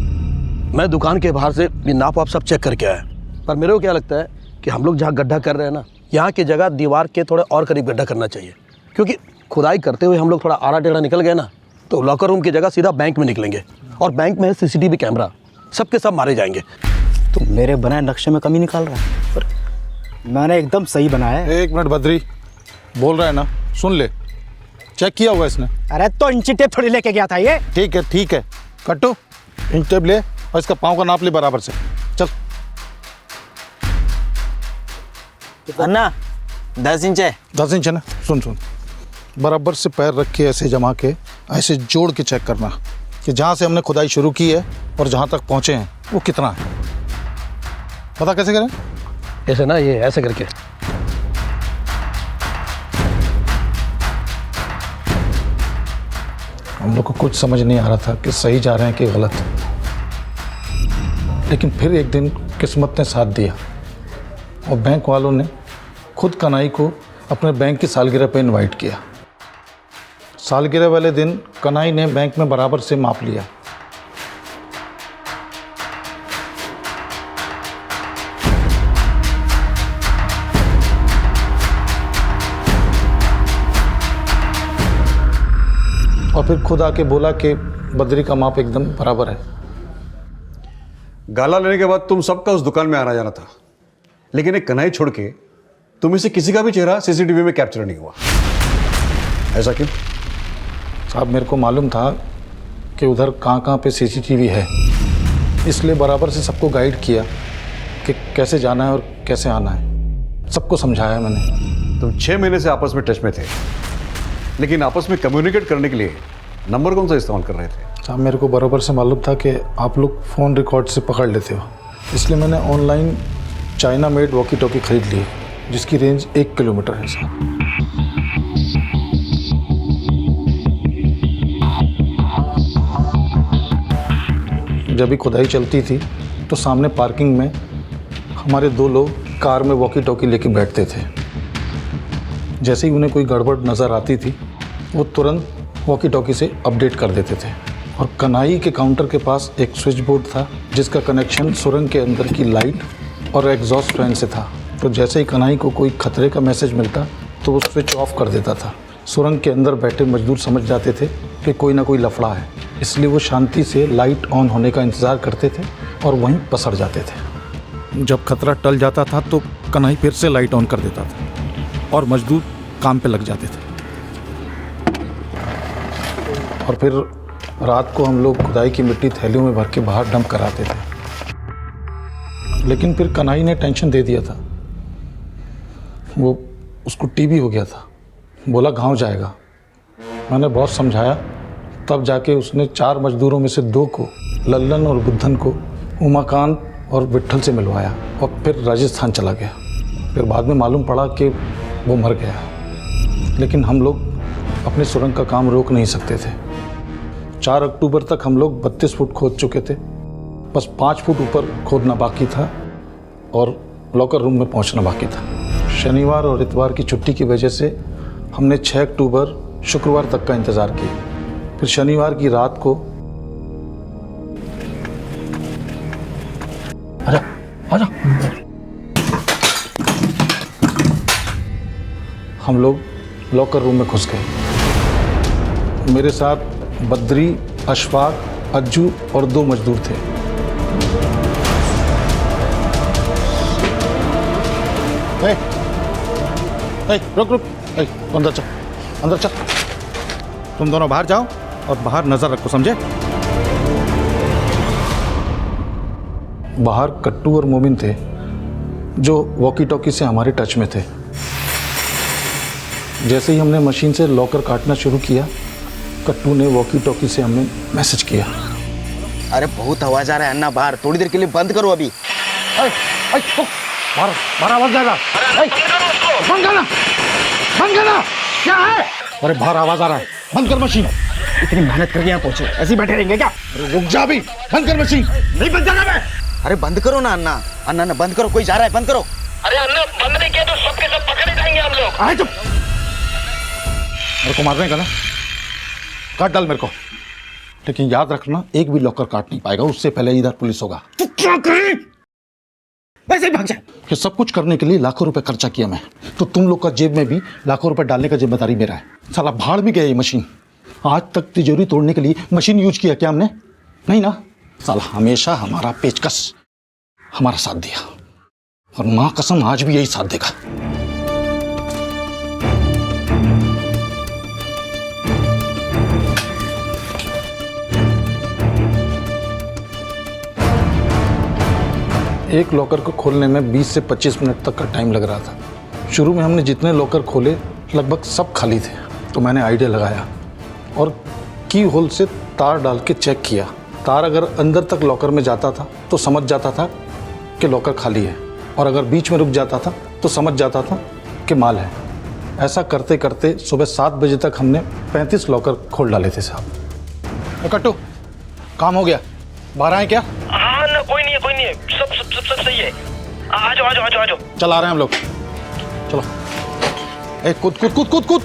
मैं दुकान के बाहर से ये नाप आप सब चेक करके आया, पर मेरे को क्या लगता है कि हम लोग जहाँ गड्ढा कर रहे हैं ना, यहाँ की जगह दीवार के थोड़े और करीब गड्ढा करना चाहिए, क्योंकि खुदाई करते हुए हम लोग थोड़ा आड़ा टेढ़ा निकल गए ना, तो लॉकर रूम की जगह सीधा बैंक में निकलेंगे, और बैंक में है CCTV कैमरा, सबके सब मारे जाएंगे। तो मेरे बनाए नक्शे में कमी निकाल रहा है, पर मैंने एकदम सही बनाया है। 1 मिनट बद्री, बोल रहा है ना, सुन ले। चेक किया होगा इसने। अरे तो इंची टेप थोड़ी लेके गया था ये। ठीक है कट्टू, इंच टेप ले और इसका पाँव का नाप ले बराबर से। चल। अन्ना 10 इंच है। 10 इंच है ना? सुन, बराबर से पैर रख के ऐसे जमा के ऐसे जोड़ के चेक करना कि जहाँ से हमने खुदाई शुरू की है और जहाँ तक पहुँचे हैं वो कितना है। पता कैसे करें? ऐसे ना, ये ऐसे करके। हम लोग को कुछ समझ नहीं आ रहा था कि सही जा रहे हैं कि गलत, लेकिन फिर एक दिन किस्मत ने साथ दिया और बैंक वालों ने खुद कन्हई को अपने बैंक की सालगिरह पे इनवाइट किया। सालगिरह वाले दिन कन्हई ने बैंक में बराबर से माप लिया। और फिर खुद आके बोला कि बद्री का माप एकदम बराबर है। गाला लेने के बाद तुम सबका उस दुकान में आना जाना था, लेकिन एक कन्हई छोड़ के तुम में से किसी का भी चेहरा CCTV में कैप्चर नहीं हुआ। ऐसा क्यों? साहब, मेरे को मालूम था कि उधर कहाँ पे CCTV है, इसलिए बराबर से सबको गाइड किया कि कैसे जाना है और कैसे आना है। सबको समझाया मैंने। तुम 6 महीने से आपस में टच में थे, लेकिन आपस में कम्युनिकेट करने के लिए नंबर कौन सा इस्तेमाल कर रहे थे? साहब, मेरे को बराबर से मालूम था कि आप लोग फ़ोन रिकॉर्ड से पकड़ लेते हो, इसलिए मैंने online China made walkie talkie खरीद ली, जिसकी रेंज 1 किलोमीटर है साहब। जब भी खुदाई चलती थी तो सामने पार्किंग में हमारे 2 लोग कार में वॉकी टॉकी लेके बैठते थे। जैसे ही उन्हें कोई गड़बड़ नज़र आती थी वो तुरंत वॉकी टॉकी से अपडेट कर देते थे। और कन्हई के काउंटर के पास एक स्विच बोर्ड था जिसका कनेक्शन सुरंग के अंदर की लाइट और एग्जॉस्ट फैन से था। तो जैसे ही कन्हई को कोई खतरे का मैसेज मिलता तो वो स्विच ऑफ कर देता था। सुरंग के अंदर बैठे मजदूर समझ जाते थे कि कोई ना कोई लफड़ा है, इसलिए वो शांति से लाइट ऑन होने का इंतज़ार करते थे और वहीं पसर जाते थे। जब खतरा टल जाता था तो कन्हई फिर से लाइट ऑन कर देता था और मजदूर काम पे लग जाते थे। और फिर रात को हम लोग खुदाई की मिट्टी थैलियों में भर के बाहर डंप कराते थे। लेकिन फिर कन्हई ने टेंशन दे दिया था, वो उसको टीबी हो गया था, बोला गांव जाएगा। मैंने बहुत समझाया, तब जाके उसने 4 मजदूरों में से 2 को, लल्लन और बुद्धन को, उमाकांत और विट्ठल से मिलवाया और फिर राजस्थान चला गया। फिर बाद में मालूम पड़ा कि वो मर गया। लेकिन हम लोग अपने सुरंग का काम रोक नहीं सकते थे। 4 अक्टूबर तक हम लोग 32 फुट खोद चुके थे, बस 5 फुट ऊपर खोदना बाकी था और लॉकर रूम में पहुंचना बाकी था। शनिवार और इतवार की छुट्टी की वजह से हमने 6 अक्टूबर शुक्रवार तक का इंतज़ार किया। फिर शनिवार की रात को आजा आजा हम लोग लॉकर रूम में घुस गए। मेरे साथ बद्री, अशफाक, अज्जू और 2 मजदूर थे। रुक रुक, अंदर चल, अंदर चल। तुम दोनों बाहर जाओ और बाहर नजर रखो, समझे? बाहर कट्टू और मोमिन थे जो वॉकी टॉकी से हमारे टच में थे। जैसे ही हमने मशीन से लॉकर काटना शुरू किया, कट्टू ने वॉकी टॉकी से हमें मैसेज किया। अरे बहुत आवाज आ रहा है अन्ना, बाहर थोड़ी देर के लिए बंद करो अभी। बाहर आवाज आ रहा है, बंद करना, बंद करना। क्या है? अरे बाहर आवाज आ रहा है, बंद कर मशीन। इतनी मेहनत करके यहाँ पहुंचे, ऐसे ही बैठे रहेंगे क्या? रुक जा भी, बंद कर मशीन। नहीं बंद करना मैं। अरे बंद करो ना अन्ना, अन्ना ना बंद करो, कोई जा रहा है, बंद करो। अरे अन्ना बंद नहीं किया तो सबके सब पकड़े जाएंगे हम लोग। आए चुप, मेरे को मारने का ना, काट डाल मेरे को। लेकिन याद रखना, एक भी लॉकर काट नहीं पाएगा, उससे पहले इधर पुलिस होगा। तू क्या करे? वैसे ही भाग जाए। ये सब कुछ करने के लिए लाखों रुपए खर्चा किया मैं, तो तुम लोग का जेब में भी लाखों रुपए डालने का जिम्मेदारी मेरा है। साला भाड़ में गया ये मशीन। आज तक तिजोरी तोड़ने के लिए मशीन यूज किया क्या हमने? नहीं ना। साला हमेशा हमारा पेचकस हमारा साथ दिया और माँ कसम आज भी यही साथ देगा। एक लॉकर को खोलने में 20 से 25 मिनट तक का टाइम लग रहा था। शुरू में हमने जितने लॉकर खोले लगभग सब खाली थे, तो मैंने आइडिया लगाया और की होल से तार डाल के चेक किया। तार अगर अंदर तक लॉकर में जाता था तो समझ जाता था कि लॉकर खाली है, और अगर बीच में रुक जाता था तो समझ जाता था कि माल है। ऐसा करते करते सुबह 7 बजे तक हमने 35 लॉकर खोल डाले थे साहब। कट्टू, काम हो गया, बाहर आए क्या? हाँ ना, कोई नहीं है, कोई नहीं है, सब सही है। आ जाओ आ जाओ आ जाओ आ जाओ। चल आ रहे हैं हम लोग, चलो। ए कूद कूद कूद कूद कूद।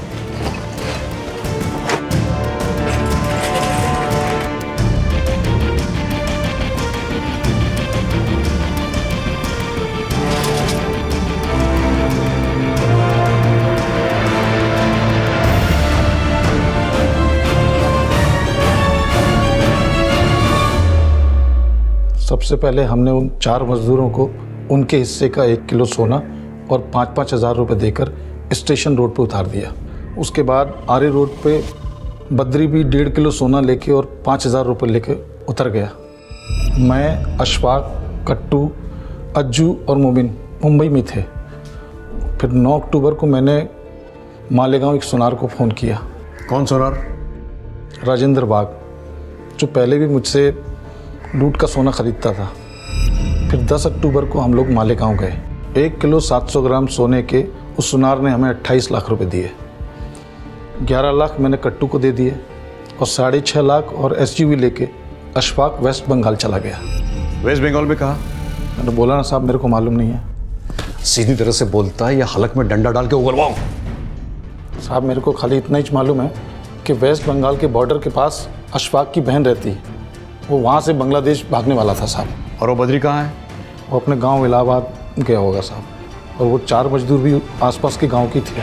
सबसे पहले हमने उन 4 मजदूरों को उनके हिस्से का 1 किलो सोना और 5-5 हज़ार रुपये देकर स्टेशन रोड पे उतार दिया। उसके बाद आरे रोड पे बद्री भी 1.5 किलो सोना लेके और 5,000 रुपये लेके उतर गया। मैं, अशफाक, कट्टू, अज्जू और मोमिन मुंबई में थे। फिर 9 अक्टूबर को मैंने मालेगांव एक सुनार को फ़ोन किया। कौन सुनार? राजेंद्र बाग, जो पहले भी मुझसे लूट का सोना खरीदता था। फिर 10 अक्टूबर को हम लोग मालेगांव गए। 1 किलो 700 ग्राम सोने के उस सुनार ने हमें 28 लाख रुपए दिए। 11 लाख मैंने कट्टू को दे दिए और 6.5 लाख और SUV लेके अशफाक वेस्ट बंगाल चला गया। वेस्ट बंगाल में कहा? मैंने बोला ना साहब, मेरे को मालूम नहीं है। सीधी तरह से बोलता है या हलक में डंडा डाल के उगलवाऊं? साहब मेरे को खाली इतना ही मालूम है कि वेस्ट बंगाल के बॉर्डर के पास अशफाक की बहन रहती है। वो वहाँ से बांग्लादेश भागने वाला था साहब। और वो बद्री कहाँ है? वो अपने गांव इलाहाबाद गया होगा साहब। और वो 4 मजदूर भी आसपास के गांव की थी।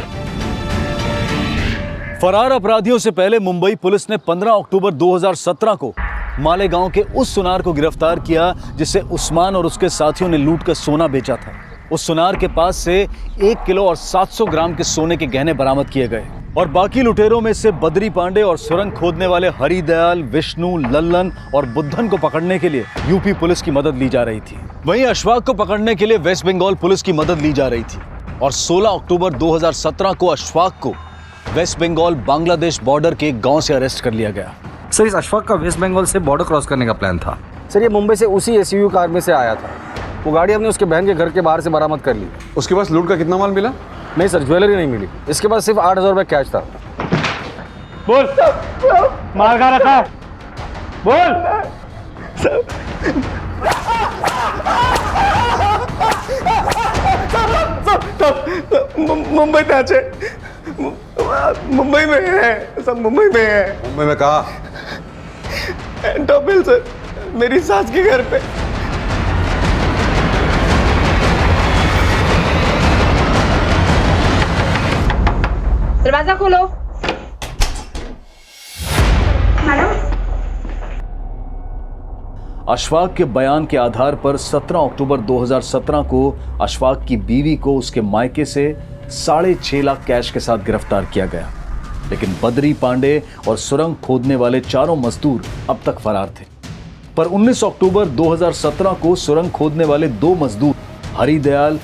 फरार अपराधियों से पहले मुंबई पुलिस ने 15 अक्टूबर 2017 को मालेगांव के उस सुनार को गिरफ्तार किया जिसे उस्मान और उसके साथियों ने लूट कर सोना बेचा था। उस सुनार के पास से 1 किलो और 700 ग्राम के सोने के गहने बरामद किए गए और बाकी लुटेरों में से बद्री पांडे और सुरंग खोदने वाले हरिदयाल, विष्णु, लल्लन और बुद्धन को पकड़ने के लिए यूपी पुलिस की मदद ली जा रही थी। वहीं अशफाक को पकड़ने के लिए वेस्ट बंगाल पुलिस की मदद ली जा रही थी और 16 अक्टूबर 2017 को अशफाक को वेस्ट बंगाल बांग्लादेश बॉर्डर के एक गांव से अरेस्ट कर लिया गया। सर, इस अशफाक का वेस्ट बंगाल से बॉर्डर क्रॉस करने का प्लान था। सर, ये मुंबई से उसी एसयूवी कार में से आया था। वो गाड़ी हमने उसके बहन के घर के बाहर से बरामद कर ली। उसके पास लूट का कितना माल मिला? नहीं सर, ज्वेलरी नहीं मिली। इसके पास सिर्फ 8,000 रुपये कैश था। बोल, माल कहाँ रखा है? बोल। मुंबई पहुंचे, मुंबई में है सब, मुंबई में है। मुंबई में कहा? एंटोपिल सर, मेरी सास के घर पे। दरवाजा खोलो। मैडम। अशफाक के बयान के आधार पर 17 अक्टूबर 2017 को अशफाक की बीवी को उसके मायके से 6.5 लाख कैश के साथ गिरफ्तार किया गया। लेकिन बद्री पांडे और सुरंग खोदने वाले चारों मजदूर अब तक फरार थे। पर 19 अक्टूबर 2017 को सुरंग खोदने वाले 2 मजदूर हरिदयाल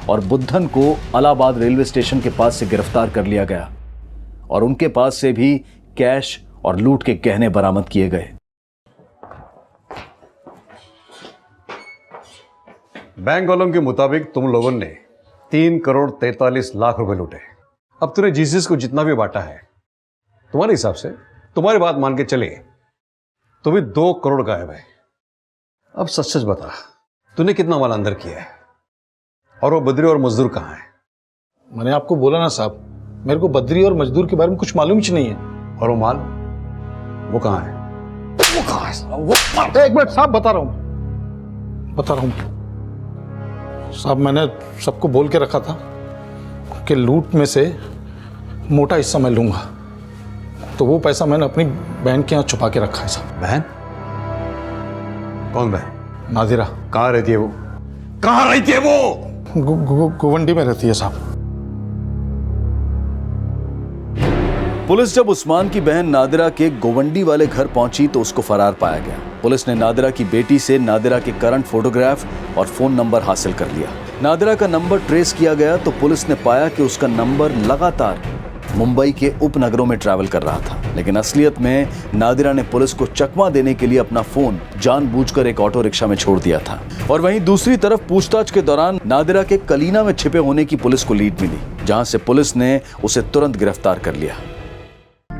और बुद्धन को इलाहाबाद रेलवे स्टेशन के पास से गिरफ्तार कर लिया गया और उनके पास से भी कैश और लूट के गहने बरामद किए गए। बैंक वालों के मुताबिक तुम लोगों ने 3 करोड़ 43 लाख रुपए लूटे। अब तूने जीसस को जितना भी बांटा है, तुम्हारे हिसाब से, तुम्हारी बात मान के चले तो भी 2 करोड़ गायब है। अब सच सच बता, तूने कितना माल अंदर किया है और वो बद्री और मजदूर कहाँ है? मैंने आपको बोला ना साहब, मेरे को बद्री और मजदूर के बारे में कुछ मालूम ही नहीं है। और वो माल, वो कहाँ है? वो कहाँ है? वो एक मिनट साहब, बता रहा हूँ साहब। मैंने सबको बोल के रखा था कि लूट में से मोटा हिस्सा मैं लूंगा, तो वो पैसा मैंने अपनी बहन के यहाँ छुपा के रखा है साहब। बहन? कौन बहन? नादिरा। कहाँ रहती है वो? कहाँ रहती है वो? गोवंडी में रहती है साहब। पुलिस जब उस्मान की बहन नादिरा के गोवंडी वाले घर पहुंची तो उसको फरार पाया गया। पुलिस ने नादिरा की बेटी से नादिरा के करंट फोटोग्राफ और फोन नंबर हासिल कर लिया। नादिरा का नंबर ट्रेस किया गया तो पुलिस ने पाया कि उसका नंबर लगातार मुंबई के उपनगरों में ट्रैवल कर रहा था। लेकिन असलियत में नादिरा ने पुलिस को चकमा देने के लिए अपना फोन जानबूझकर एक ऑटो रिक्शा में छोड़ दिया था। और वहीं दूसरी तरफ पूछताछ के दौरान नादिरा के कलीना में छिपे होने की पुलिस को लीड मिली, जहां से पुलिस ने उसे तुरंत गिरफ्तार कर लिया।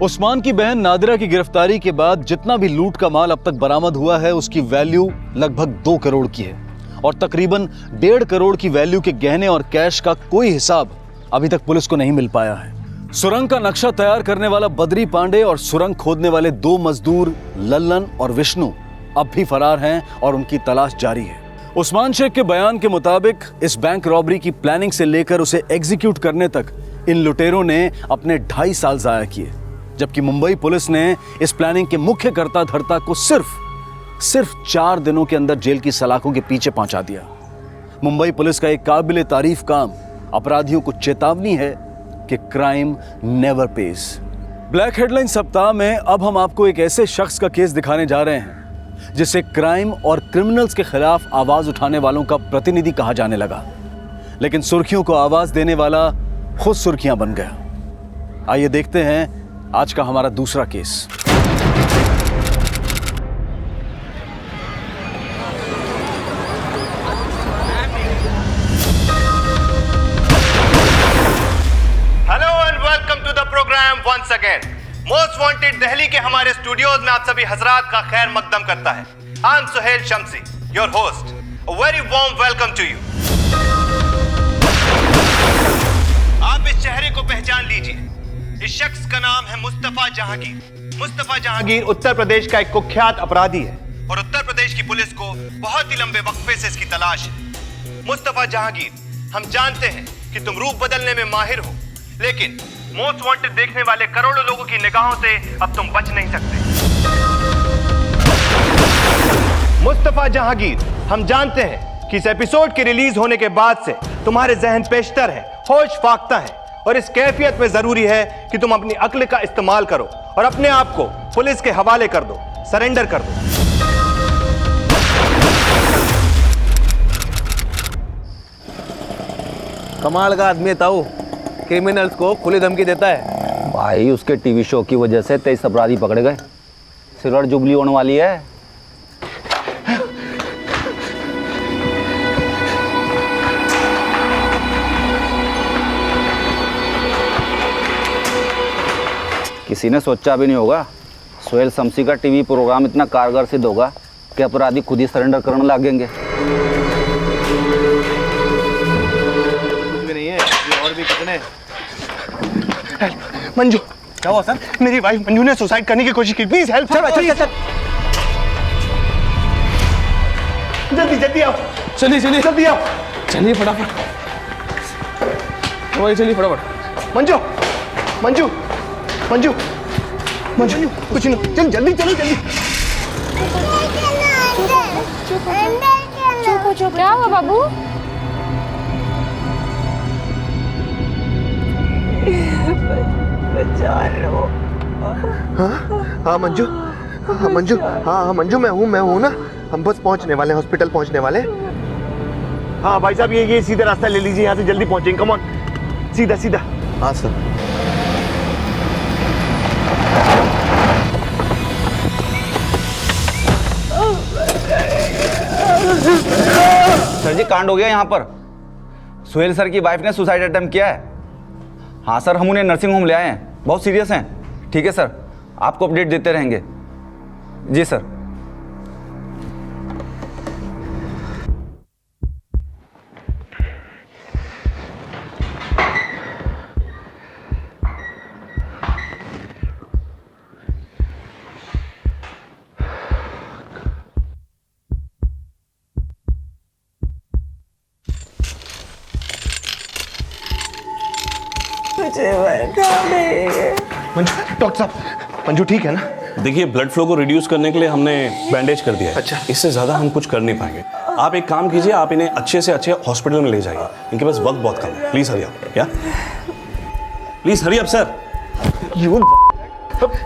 उस्मान की बहन नादिरा की गिरफ्तारी के बाद जितना भी लूट का माल अब तक बरामद हुआ है उसकी वैल्यू लगभग 2 करोड़ की है और तकरीबन 1.5 करोड़ की वैल्यू के गहने और कैश का कोई हिसाब अभी तक पुलिस को नहीं मिल पाया है। सुरंग का नक्शा तैयार करने वाला बद्री पांडे और सुरंग खोदने वाले 2 मजदूर लल्लन और विष्णु अब भी फरार हैं और उनकी तलाश जारी है। उस्मान शेख के बयान के मुताबिक इस बैंक रॉबरी की प्लानिंग से लेकर उसे एग्जीक्यूट करने तक इन लुटेरों ने अपने 2.5 साल जाया किए, जबकि मुंबई पुलिस ने इस प्लानिंग के मुख्य कर्ता धर्ता को सिर्फ 4 दिनों के अंदर जेल की सलाखों के पीछे पहुंचा दिया। मुंबई पुलिस का एक काबिल तारीफ काम अपराधियों को चेतावनी है कि crime never page. Black headline सप्ताह में अब हम आपको एक ऐसे शख्स का केस दिखाने जा रहे हैं जिसे क्राइम और क्रिमिनल्स के खिलाफ आवाज उठाने वालों का प्रतिनिधि कहा जाने लगा, लेकिन सुर्खियों को आवाज देने वाला खुद सुर्खियां बन गया। आइए देखते हैं आज का हमारा दूसरा case. Hello and welcome to the program once again. Most wanted Delhi के हमारे स्टूडियोज में आप सभी हजरात का खैर मकदम करता है। I am Suhail Shamsi, your host. A very warm welcome to you. आप इस चेहरे को पहचान लीजिए। इस शख्स का नाम है मुस्तफा जहांगीर। मुस्तफा जहांगीर उत्तर प्रदेश का एक कुख्यात अपराधी है और उत्तर प्रदेश की पुलिस को बहुत ही लंबे वक्फे से इसकी तलाश है। मुस्तफा जहांगीर, हम जानते हैं कि तुम रूप बदलने में माहिर हो, लेकिन मोस्ट वांटेड देखने वाले करोड़ों लोगों की निगाहों से अब तुम बच नहीं सकते। मुस्तफा जहांगीर, हम जानते हैं कि इस एपिसोड के रिलीज होने के बाद से तुम्हारे जहन पेशतर है, होश फाख्ता है, और इस कैफियत में जरूरी है कि तुम अपनी अक्ल का इस्तेमाल करो और अपने आप को पुलिस के हवाले कर दो, सरेंडर कर दो। कमाल का आदमी है ताऊ, क्रिमिनल्स को खुली धमकी देता है। भाई उसके टीवी शो की वजह से 23 अपराधी पकड़े गए। सिल्वर जुबली होने वाली है। किसी ने सोचा भी नहीं होगा सुहेल शम्सी का टीवी प्रोग्राम इतना कारगर सिद्ध होगा कि अपराधी खुद ही सरेंडर करने लगेंगे। और भी कितने? मंजू, क्या हुआ सर? मेरी वाइफ मंजू ने सुसाइड करने की कोशिश की, प्लीज हेल्प। जल्दी जल्दी आओ, चलिए चलिए जल्दी आओ, चलिए फटाफट, चलिए फटाफट। मंजू मंजू मंजू मंजू, कुछ नहीं, चल जल्दी चलो जल्दी। चुप, क्या हुआ बाबू? हाँ मंजू, हाँ मंजू, हाँ मंजू, मैं हूँ ना। हम बस पहुँचने वाले, हॉस्पिटल पहुँचने वाले। हाँ भाई साहब, ये सीधा रास्ता ले लीजिए, यहाँ से जल्दी पहुँचेंगे। कम ऑन, सीधा सीधा। हाँ सर। सर जी, कांड हो गया यहाँ पर। सुहेल सर की वाइफ ने सुसाइड अटेम्प्ट किया है। हाँ सर, हम उन्हें नर्सिंग होम ले आए हैं, बहुत सीरियस हैं। ठीक है सर, आपको अपडेट देते रहेंगे। जी सर। डॉक्टर साहब, मंजू ठीक है ना? देखिए, ब्लड फ्लो को रिड्यूस करने के लिए हमने बैंडेज कर दिया है। अच्छा, इससे ज़्यादा हम कुछ कर नहीं पाएंगे। आप एक काम कीजिए, आप इन्हें अच्छे से अच्छे हॉस्पिटल में ले जाइए। इनके पास वक्त बहुत कम है। प्लीज़ हरी अप, क्या? Please hurry up sir.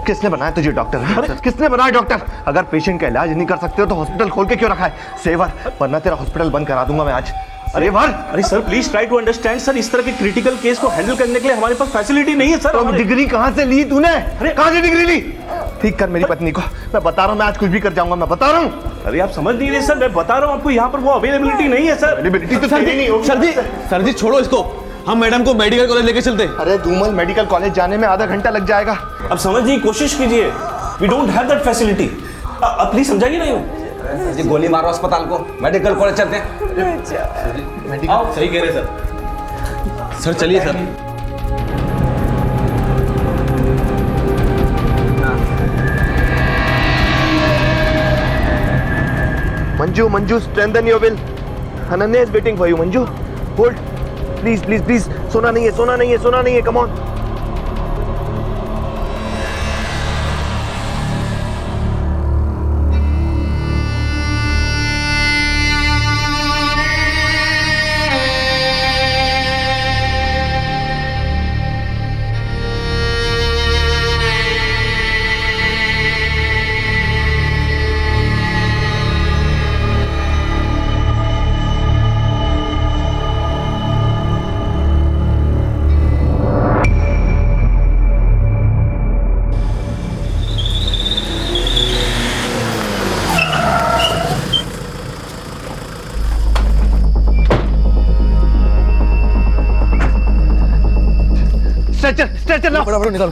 किसने बनाया तुझे डॉक्टर? किसने बनाया डॉक्टर? अगर पेशेंट का इलाज नहीं कर सकते हो तो हॉस्पिटल खोल के क्यों रखा है? सेवर, वरना तेरा हॉस्पिटल बंद करा दूंगा मैं आज। अरे sir, please try to understand sir. इस तरह के क्रिटिकल केस को हैंडल करने के लिए हमारे पास फैसिलिटी नहीं है सर। तो डिग्री कहाँ से ली तूने? कहाँ से डिग्री ली? ठीक कर मेरी पत्नी को। मैं बता रहा हूँ, मैं आज कुछ भी कर जाऊंगा, मैं बता रहा हूँ। अरे आप समझ नहीं रहे सर, मैं बता रहा हूँ आपको, यहाँ पर वो अवेलेबिलिटी नहीं है सर। अवेलेबिलिटी तो तेरी नहीं होगी। सर जी छोड़ो इसको, हम मैडम को मेडिकल कॉलेज लेके चलते। अरे धूमल, मेडिकल कॉलेज जाने में आधा घंटा लग जाएगा। अब समझिए, कोशिश कीजिए। We don't have that facility. अब प्लीज समझाइए नहीं हो। जी गोली मारो अस्पताल को, मेडिकल कॉलेज चलते हैं। सही कह रहे सर। सर चलिए sir. Manju, Manju, strengthen your will. Ananya is waiting for you. Manju, hold. Please, please, please. सोना नहीं है, सोना नहीं है, सोना नहीं है. Come on. स्ट्रेचर, स्ट्रेचर लाओ। फटाफट निकालो।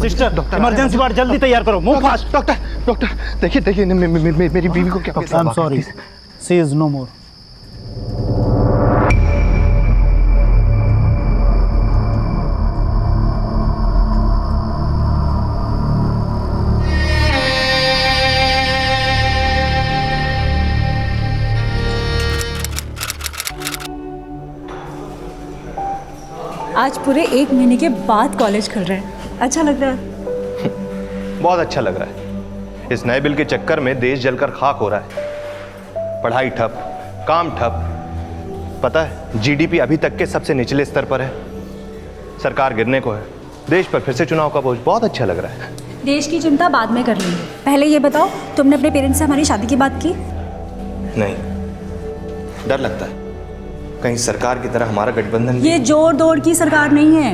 सिस्टर इमरजेंसी वार्ड जल्दी तैयार करो, मूव फास्ट। डॉक्टर देखिए मेरी बीवी को क्या I am sorry, she is no more. आज पूरे 1 महीने के बाद कॉलेज खुल रहा है, अच्छा लग रहा है। बहुत अच्छा लग रहा है। इस नए बिल के चक्कर में देश जलकर खाक हो रहा है। पढ़ाई ठप, काम ठप। पता है जीडीपी अभी तक के सबसे निचले स्तर पर है। सरकार गिरने को है, देश पर फिर से चुनाव का बोझ। बहुत अच्छा लग रहा है। देश की चिंता बाद में कर लेंगे, पहले ये बताओ तुमने अपने पेरेंट्स से हमारी शादी की बात की? नहीं, डर लगता है कहीं सरकार की तरह हमारा गठबंधन। ये जोर दौड़ की सरकार नहीं है,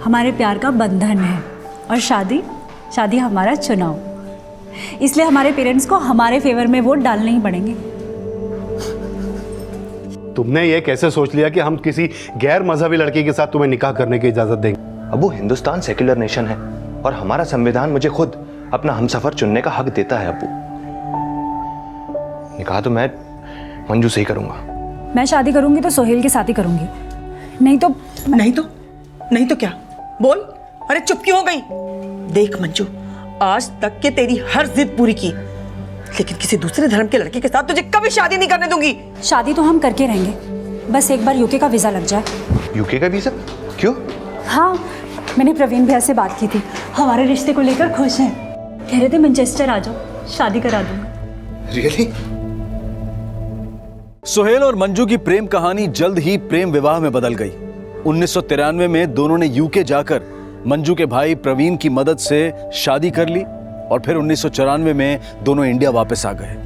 हमारे प्यार का बंधन है। और शादी हमारा चुनाव, इसलिए हमारे पेरेंट्स को हमारे फेवर में वोट डालने ही पड़ेंगे। तुमने ये कैसे सोच लिया कि हम किसी गैर मजहबी लड़की के साथ तुम्हें निकाह करने की इजाजत देंगे? अबू, हिंदुस्तान सेक्युलर नेशन है और हमारा संविधान मुझे खुद अपना हमसफर चुनने का हक देता है। अबू, निकाह तो मैं मंजू से ही करूंगा। मैं शादी करूंगी तो सोहेल के साथ ही करूंगी, नहीं तो क्या? बोल। अरे चुप क्यों हो गई? देख मंजू, आज तक के तेरी हर जिद पूरी की, लेकिन किसी दूसरे धर्म के लड़के के साथ तुझे कभी शादी नहीं करने दूंगी। शादी तो हम करके रहेंगे, बस एक बार यूके का वीजा लग जाए। यूके का वीजा? क्यों? हाँ, मैंने प्रवीण भैया से बात की थी, हमारे रिश्ते को लेकर खुश हैं। कह रहे थे मैनचेस्टर आ जाओ, शादी करा दूंगा। रियली? सुहेल और मंजू की प्रेम कहानी जल्द ही प्रेम विवाह में बदल गई। 1993 में दोनों ने यूके जाकर मंजू के भाई प्रवीण की मदद से शादी कर ली और फिर 1994 में दोनों इंडिया वापस आ गए।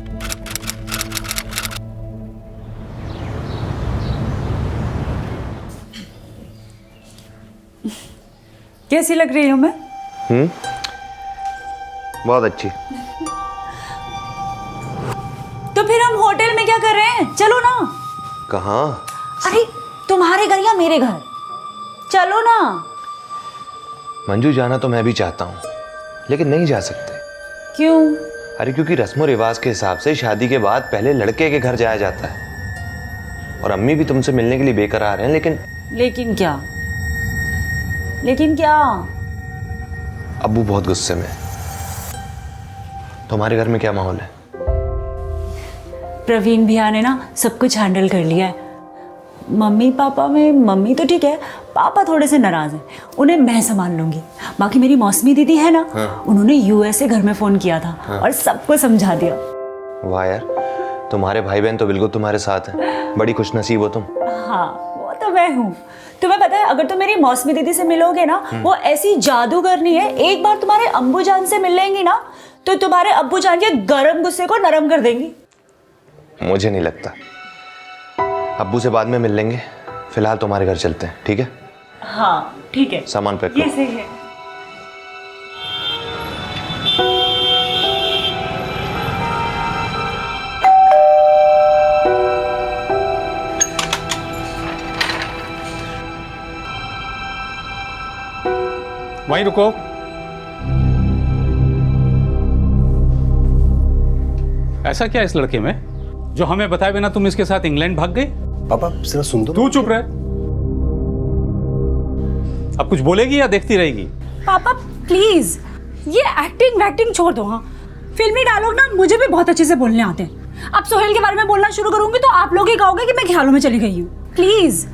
कैसी लग रही हूँ मैं? बहुत अच्छी। तो फिर हम होटल में क्या कर रहे हैं? चलो ना। कहाँ? अरे तुम्हारे घर या मेरे घर? चलो ना। मंजू, जाना तो मैं भी चाहता हूँ, लेकिन नहीं जा सकते। क्यों? अरे क्योंकि रस्म और रिवाज के हिसाब से शादी के बाद पहले लड़के के घर जाया जाता है। और अम्मी भी तुमसे मिलने के लिए बेकरार हैं, लेकिन क्या? अब्बू बहुत गुस्से में। तुम्हारे घर में क्या माहौल है? प्रवीण भैया ने ना सब कुछ हैंडल कर लिया है। मम्मी पापा में मम्मी तो ठीक है, पापा थोड़े से नाराज हैं, उन्हें मैं संभाल लूंगी। बाकी मेरी मौसमी दीदी है ना, उन्होंने यूएस से घर में फोन किया था और सबको समझा दिया। वाह यार, तुम्हारे भाई बहन तो बिल्कुल तुम्हारे साथ हैं। बड़ी खुशनसीब हो तुम। हाँ, वो तो मैं हूँ। तुम्हें पता है, अगर तुम मेरी मौसमी दीदी से मिलोगे ना, वो ऐसी जादू करनी है, एक बार तुम्हारे अब्बू जान से मिल लेंगी ना, तो तुम्हारे अब्बू जान के गरम गुस्से को नरम कर देंगी। मुझे नहीं लगता। अब्बू से बाद में मिल लेंगे, फिलहाल तुम्हारे घर चलते हैं, ठीक है? हाँ ठीक है, सामान पैक करो। ये सही है। वहीं रुको। ऐसा क्या इस लड़के में जो हमें बताए बिना तुम इसके साथ इंग्लैंड भाग गई? पापा जरा सुन दो। तू चुप रह। अब कुछ बोलेगी या देखती रहेगी? पापा प्लीज, ये एक्टिंग छोड़ दो। हाँ, फिल्मी डायलॉग ना मुझे भी बहुत अच्छे से बोलने आते हैं। अब सोहेल के बारे में बोलना शुरू करूंगी तो आप लोग ही कहोगे कि मैं ख्यालों में चली गई हूँ। प्लीज,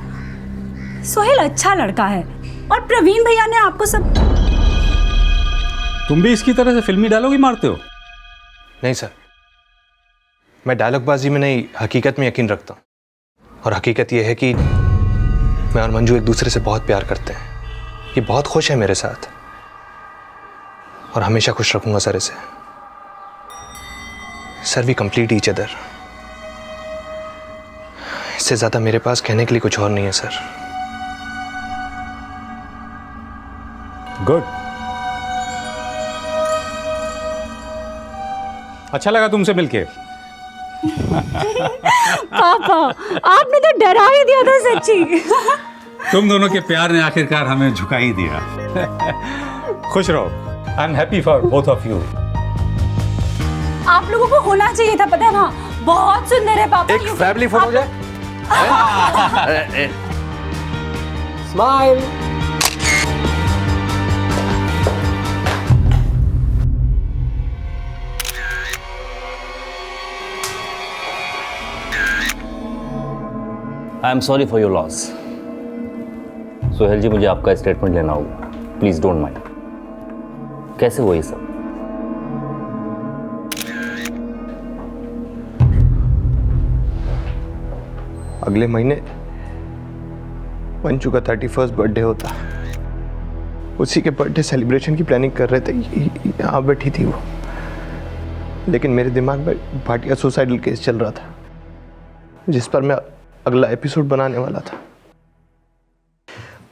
सोहेल अच्छा लड़का है और प्रवीण भैया ने आपको सब। तुम भी इसकी तरह से फिल्मी डायलॉग ही मारते हो? नहीं सर, मैं डायलॉगबाजी में नहीं, हकीकत में यकीन रखता हूँ। और हकीकत यह है कि मैं और मंजू एक दूसरे से बहुत प्यार करते हैं। ये बहुत खुश है मेरे साथ और हमेशा खुश रखूंगा सर इसे। Sir, we complete each other. इससे ज्यादा मेरे पास कहने के लिए कुछ और नहीं है सर। गुड। अच्छा लगा तुमसे मिलके। पापा, आपने तो डरा ही दिया था सच्ची। तुम दोनों के प्यार ने आखिरकार हमें झुका ही दिया। खुश रहो। I am happy for both of you. आप लोगों को होना चाहिए था, पता है वहाँ बहुत सुंदर है पापा। एक फैमिली फोटो जाए। Smile. I am sorry for your loss. Sohail ji, मुझे आपका स्टेटमेंट लेना होगा, प्लीज डोंट माइंड। कैसे हुआ ये सब? अगले महीने मंजू का 31st बर्थडे होता, उसी के बर्थडे सेलिब्रेशन की प्लानिंग कर रहे थे। यहाँ बैठी थी वो, लेकिन मेरे दिमाग में भाटिया सुसाइडल केस चल रहा था, जिस पर मैं अगला एपिसोड बनाने वाला था।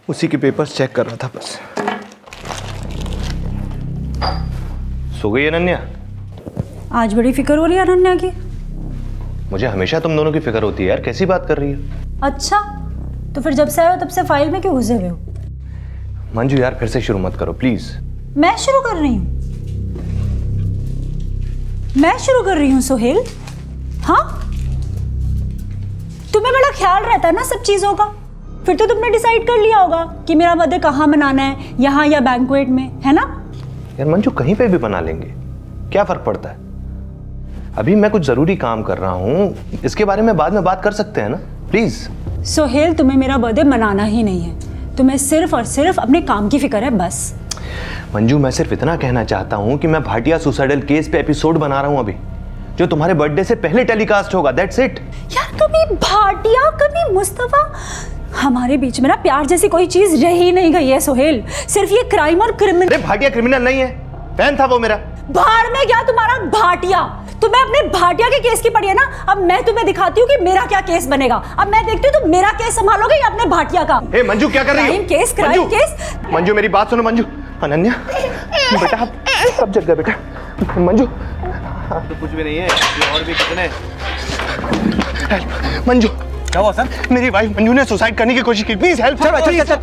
उसी के पेपर्स चेक कर रहा था बस। सो गई अनन्या? आज बड़ी फिक्र हो रही है अनन्या की। मुझे हमेशा तुम दोनों की फिक्र होती है यार, कैसी बात कर रही हो? अच्छा, तो फिर जब से आए हो तब से फाइल में क्यों घुसे हुए हो? मंजू यार, फिर से शुरू मत करो प्लीज। मैं शुरू कर रही हूँ? मैं शुरू कर रही हूँ सोहेल? हाँ, तुम्हें बड़ा ख्याल रहता है ना सब चीजों का। फिर तो तुमने डिसाइड कर लिया होगा कि मेरा बर्थडे कहाँ मनाना है, यहाँ या बैंक्वेट में, है ना? यार मंजू, कहीं पे भी बना लेंगे, क्या फर्क पड़ता है? अभी मैं कुछ जरूरी काम कर रहा हूँ, इसके बारे में बाद में बात कर सकते हैं ना, प्लीज। सोहेल, तुम्हें मेरा बर्थडे मनाना ही नहीं है, तुम्हें सिर्फ और सिर्फ अपने काम की फिक्र है बस। मंजू, मैं सिर्फ इतना कहना चाहता हूँ कि मैं भाटिया सुसाइडल केस पे एपिसोड बना रहा हूँ अभी, जो तुम्हारे बर्थडे से पहले टेलीकास्ट होगा, दैट्स इट। यार, कभी भाटिया कभी मुस्तफा, हमारे बीच में ना प्यार जैसी कोई चीज रह ही नहीं गई है सोहेल। सिर्फ ये क्राइम और क्रिमिनल। अरे भाटिया क्रिमिनल नहीं है, फैन था वो मेरा। बाहर में गया तुम्हारा भाटिया। तुम्हें अपने भाटिया के केस की पड़ी है ना, अब मैं तुम्हें दिखाती हूँ कि मेरा क्या केस बनेगा। अब मैं देखती हूँ तुम मेरा केस संभालोगे या अपने भाटिया का। हे मंजू, क्या कर रही हो? Crime case. मंजू, मेरी बात सुनो मंजू। अनन्या बेटा, आप कब जग गए बेटा? मंजू, तो कुछ भी नहीं है, ये और भी कितने। मंजू, क्या हुआ सर? मेरी वाइफ मंजू ने सुसाइड करने की कोशिश की, प्लीज हेल्प। चल।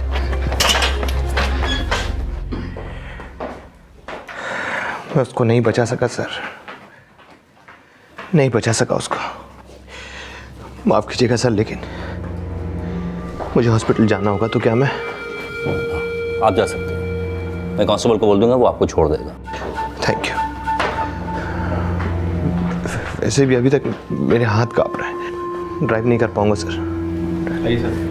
मैं उसको नहीं बचा सका सर, नहीं बचा सका उसको, माफ कीजिएगा सर, लेकिन मुझे हॉस्पिटल जाना होगा। तो क्या मैं? आप जा सकते हैं, मैं कांस्टेबल को बोल दूंगा, वो आपको छोड़ देगा। Thank you. वैसे भी अभी तक मेरे हाथ कांप रहे हैं, ड्राइव नहीं कर पाऊंगा सर। सर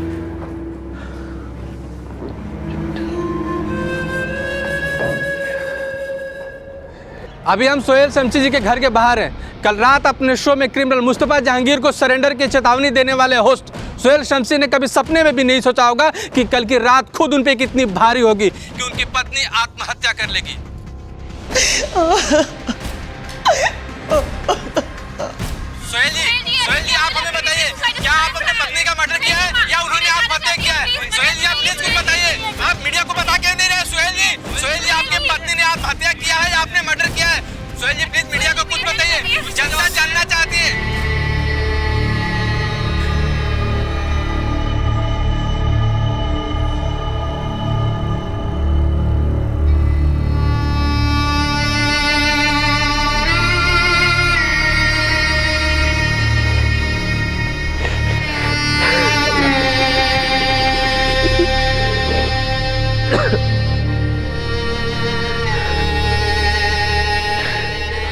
अभी हम सोहेल शमसी जी के घर के बाहर हैं। कल रात अपने शो में क्रिमिनल मुस्तफा जहांगीर को सरेंडर की चेतावनी देने वाले होस्ट सोहेल शमसी ने कभी सपने में भी नहीं सोचा होगा कि कल की रात खुद उन पे कितनी भारी होगी कि उनकी पत्नी आत्महत्या कर लेगी। सोहेल जी, आप हमें बताइए, क्या आप अपनी पत्नी का मर्डर किया है या उन्होंने आत्महत्या किया है? सोहेल जी, आप प्लीज कुछ बताइए। आप मीडिया को बता क्यों नहीं रहे? सोहेल जी, आपकी पत्नी ने आत्महत्या किया है या आपने मर्डर किया है? सोहेल जी, प्लीज मीडिया को कुछ बताइए, जनता जानना चाहती है।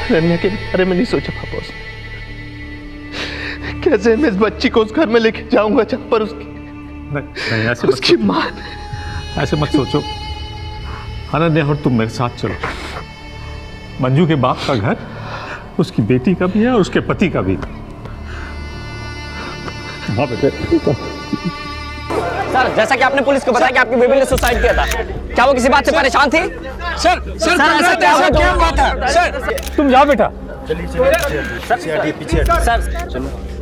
रम्या के बारे में नहीं सोचा पापा उसने। कैसे मैं इस बच्ची को उस घर में लेके जाऊंगा जहां पर उसकी मां। ऐसे मत सोचो अनन्या, और तुम मेरे साथ चलो। मंजू के बाप का घर उसकी बेटी का भी है और उसके पति का भी। हाँ बेटे। सर, जैसा कि आपने पुलिस को बताया कि आपकी बेबी ने सुसाइड किया था, क्या वो किसी बात से परेशान थी? सर क्या बात है? सर तुम जाओ बेटा।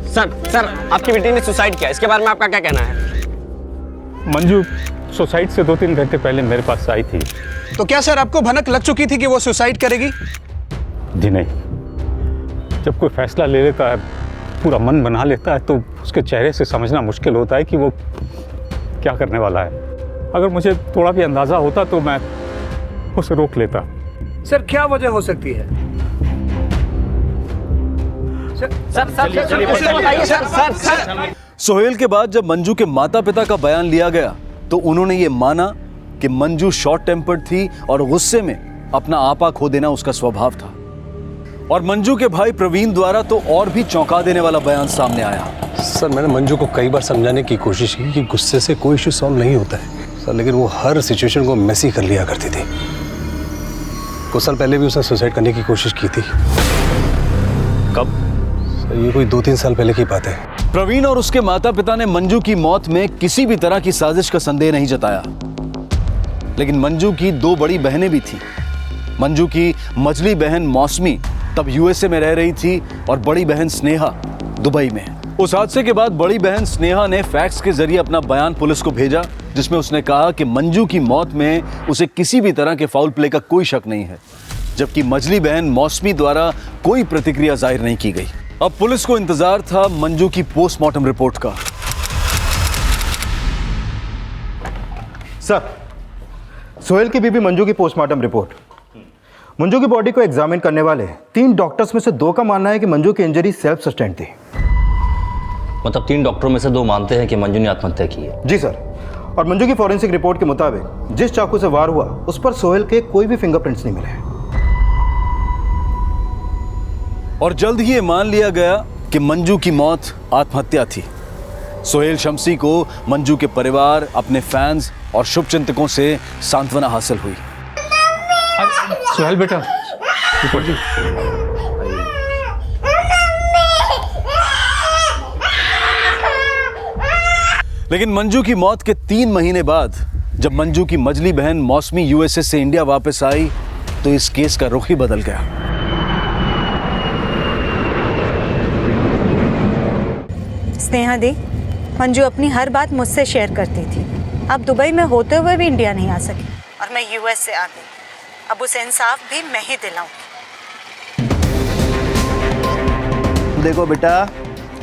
सर, आपकी बेटी ने सुसाइड किया, इसके बारे में आपका क्या कहना है? मंजू सुसाइड से 2-3 घंटे पहले मेरे पास आई थी। तो क्या सर आपको भनक लग चुकी थी कि वो सुसाइड करेगी? जी नहीं, जब कोई फैसला ले लेता है, पूरा मन बना लेता है, तो उसके चेहरे से समझना मुश्किल होता है कि वो क्या करने वाला है। अगर मुझे थोड़ा भी अंदाज़ा होता तो मैं उसे रोक लेता। सर क्या वजह हो सकती है? सोहेल के बाद जब मंजू के माता पिता का बयान लिया गया तो उन्होंने ये माना कि मंजू शॉर्ट टेम्पर्ड थी और गुस्से में अपना आपा खो देना उसका स्वभाव था। और मंजू के भाई प्रवीण द्वारा तो और भी चौंका देने वाला बयान सामने आया। सर मैंने मंजू को कई बार समझाने की कोशिश की कि गुस्से से कोई इशू सॉल्व नहीं होता है सर, लेकिन वो हर सिचुएशन को मेसी कर लिया करती थी। कुछ साल पहले भी उसने सुसाइड करने की कोशिश की थी। कब? सर ये कोई 2-3 साल पहले की बात है। प्रवीण और उसके माता पिता ने मंजू की मौत में किसी भी तरह की साजिश का संदेह नहीं जताया, लेकिन मंजू की 2 बड़ी बहनें भी थी। मंजू की मझली बहन मौसमी तब यूएसए में रह रही थी और बड़ी बहन स्नेहा दुबई में। उस हादसे के बाद बड़ी बहन स्नेहा ने फैक्स के जरिए अपना बयान पुलिस को भेजा, जिसमें उसने कहा कि मंजू की मौत में उसे किसी भी तरह के फाउल प्ले का कोई शक नहीं है, जबकि मझली बहन मौसमी द्वारा कोई प्रतिक्रिया जाहिर नहीं की गई। अब पुलिस को इंतजार था मंजू की पोस्टमार्टम रिपोर्ट का। सर, सोहेल की बीबी मंजू की पोस्टमार्टम रिपोर्ट। मंजू की बॉडी को एग्जामिन करने वाले 3 डॉक्टर्स में से 2 का मानना है कि मंजू की इंजरी सेल्फ सस्टेन्ड थी। मतलब 3 डॉक्टरों में से 2 मानते हैं कि मंजू ने आत्महत्या की है? जी सर। और मंजू की फॉरेंसिक रिपोर्ट के मुताबिक जिस चाकू से वार हुआ उस पर सोहेल के कोई भी फिंगरप्रिंट्स नहीं मिले। और जल्द ही ये मान लिया गया कि मंजू की मौत आत्महत्या थी। सोहेल शमसी को मंजू के परिवार, अपने फैंस और शुभचिंतकों से सांत्वना हासिल हुई। सोहेल बेटा, ऊपर जी। लेकिन मंजू की मौत के 3 महीने बाद जब मंजू की मझली बहन मौसमी यूएसए से इंडिया वापस आई तो इस केस का रुख ही बदल गया। स्नेहा दी, मंजू अपनी हर बात मुझसे शेयर करती थी। अब दुबई में होते हुए भी इंडिया नहीं आ सकी और मैं यूएस से आ गई। अब उसे इंसाफ भी मैं ही दिलाऊंगी। देखो बेटा,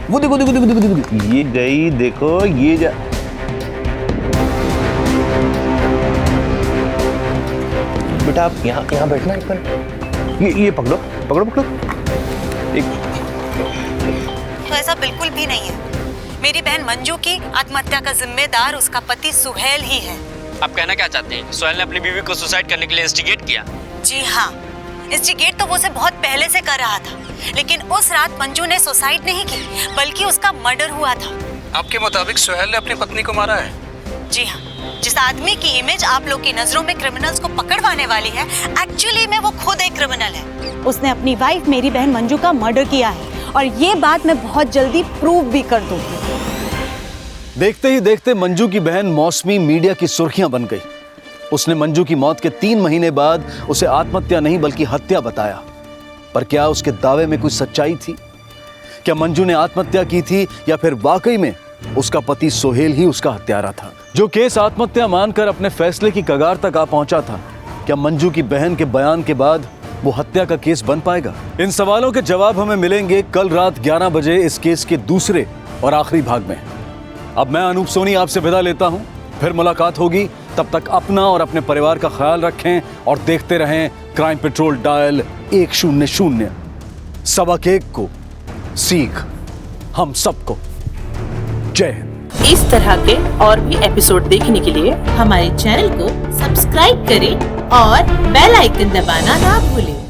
वो देखो देखो देखो देखो देखो, ये गई, देखो ये जा। बेटा आप यहाँ बैठना एक बार। ये पकड़ो पकड़ो पकड़ो। तो ऐसा बिल्कुल भी नहीं है। मेरी बहन मंजू की आत्महत्या का जिम्मेदार उसका पति सुहेल ही है। आप कहना क्या चाहते हैं? सोहेल ने अपनी बीवी को सुसाइड करने के लिए इंस्टिगेट किया? जी हाँ, इंस्टिगेट तो वो उसे बहुत पहले से कर रहा था, लेकिन उस रात मंजू ने सुसाइड नहीं की बल्कि उसका मर्डर हुआ था। आपके मुताबिक सोहेल ने अपनी पत्नी को मारा है? जी हाँ, जिस आदमी की इमेज आप लोग की नजरों में क्रिमिनल्स को पकड़वाने वाली है, एक्चुअली में वो खुद एक क्रिमिनल है। उसने अपनी वाइफ मेरी बहन मंजू का मर्डर किया है और ये बात मैं बहुत जल्दी प्रूव भी कर दूंगी। देखते ही देखते मंजू की बहन मौसमी मीडिया की सुर्खियां बन गई। उसने मंजू की मौत के 3 महीने बाद उसे आत्महत्या नहीं बल्कि हत्या बताया। पर क्या उसके दावे में कुछ सच्चाई थी? क्या मंजू ने आत्महत्या की थी या फिर वाकई में उसका पति सोहेल ही उसका हत्यारा था? जो केस आत्महत्या मानकर अपने फैसले की कगार तक आ पहुंचा था, क्या मंजू की बहन के बयान के बाद वो हत्या का केस बन पाएगा? इन सवालों के जवाब हमें मिलेंगे कल रात 11 बजे इस केस के दूसरे और आखिरी भाग में। अब मैं अनूप सोनी आपसे विदा लेता हूं, फिर मुलाकात होगी। तब तक अपना और अपने परिवार का ख्याल रखें और देखते रहें क्राइम पेट्रोल डायल 100। सबक एक को सीख हम सबको। जय हिंद। इस तरह के और भी एपिसोड देखने के लिए हमारे चैनल को सब्सक्राइब करें और बेल आइकन दबाना ना भूलें।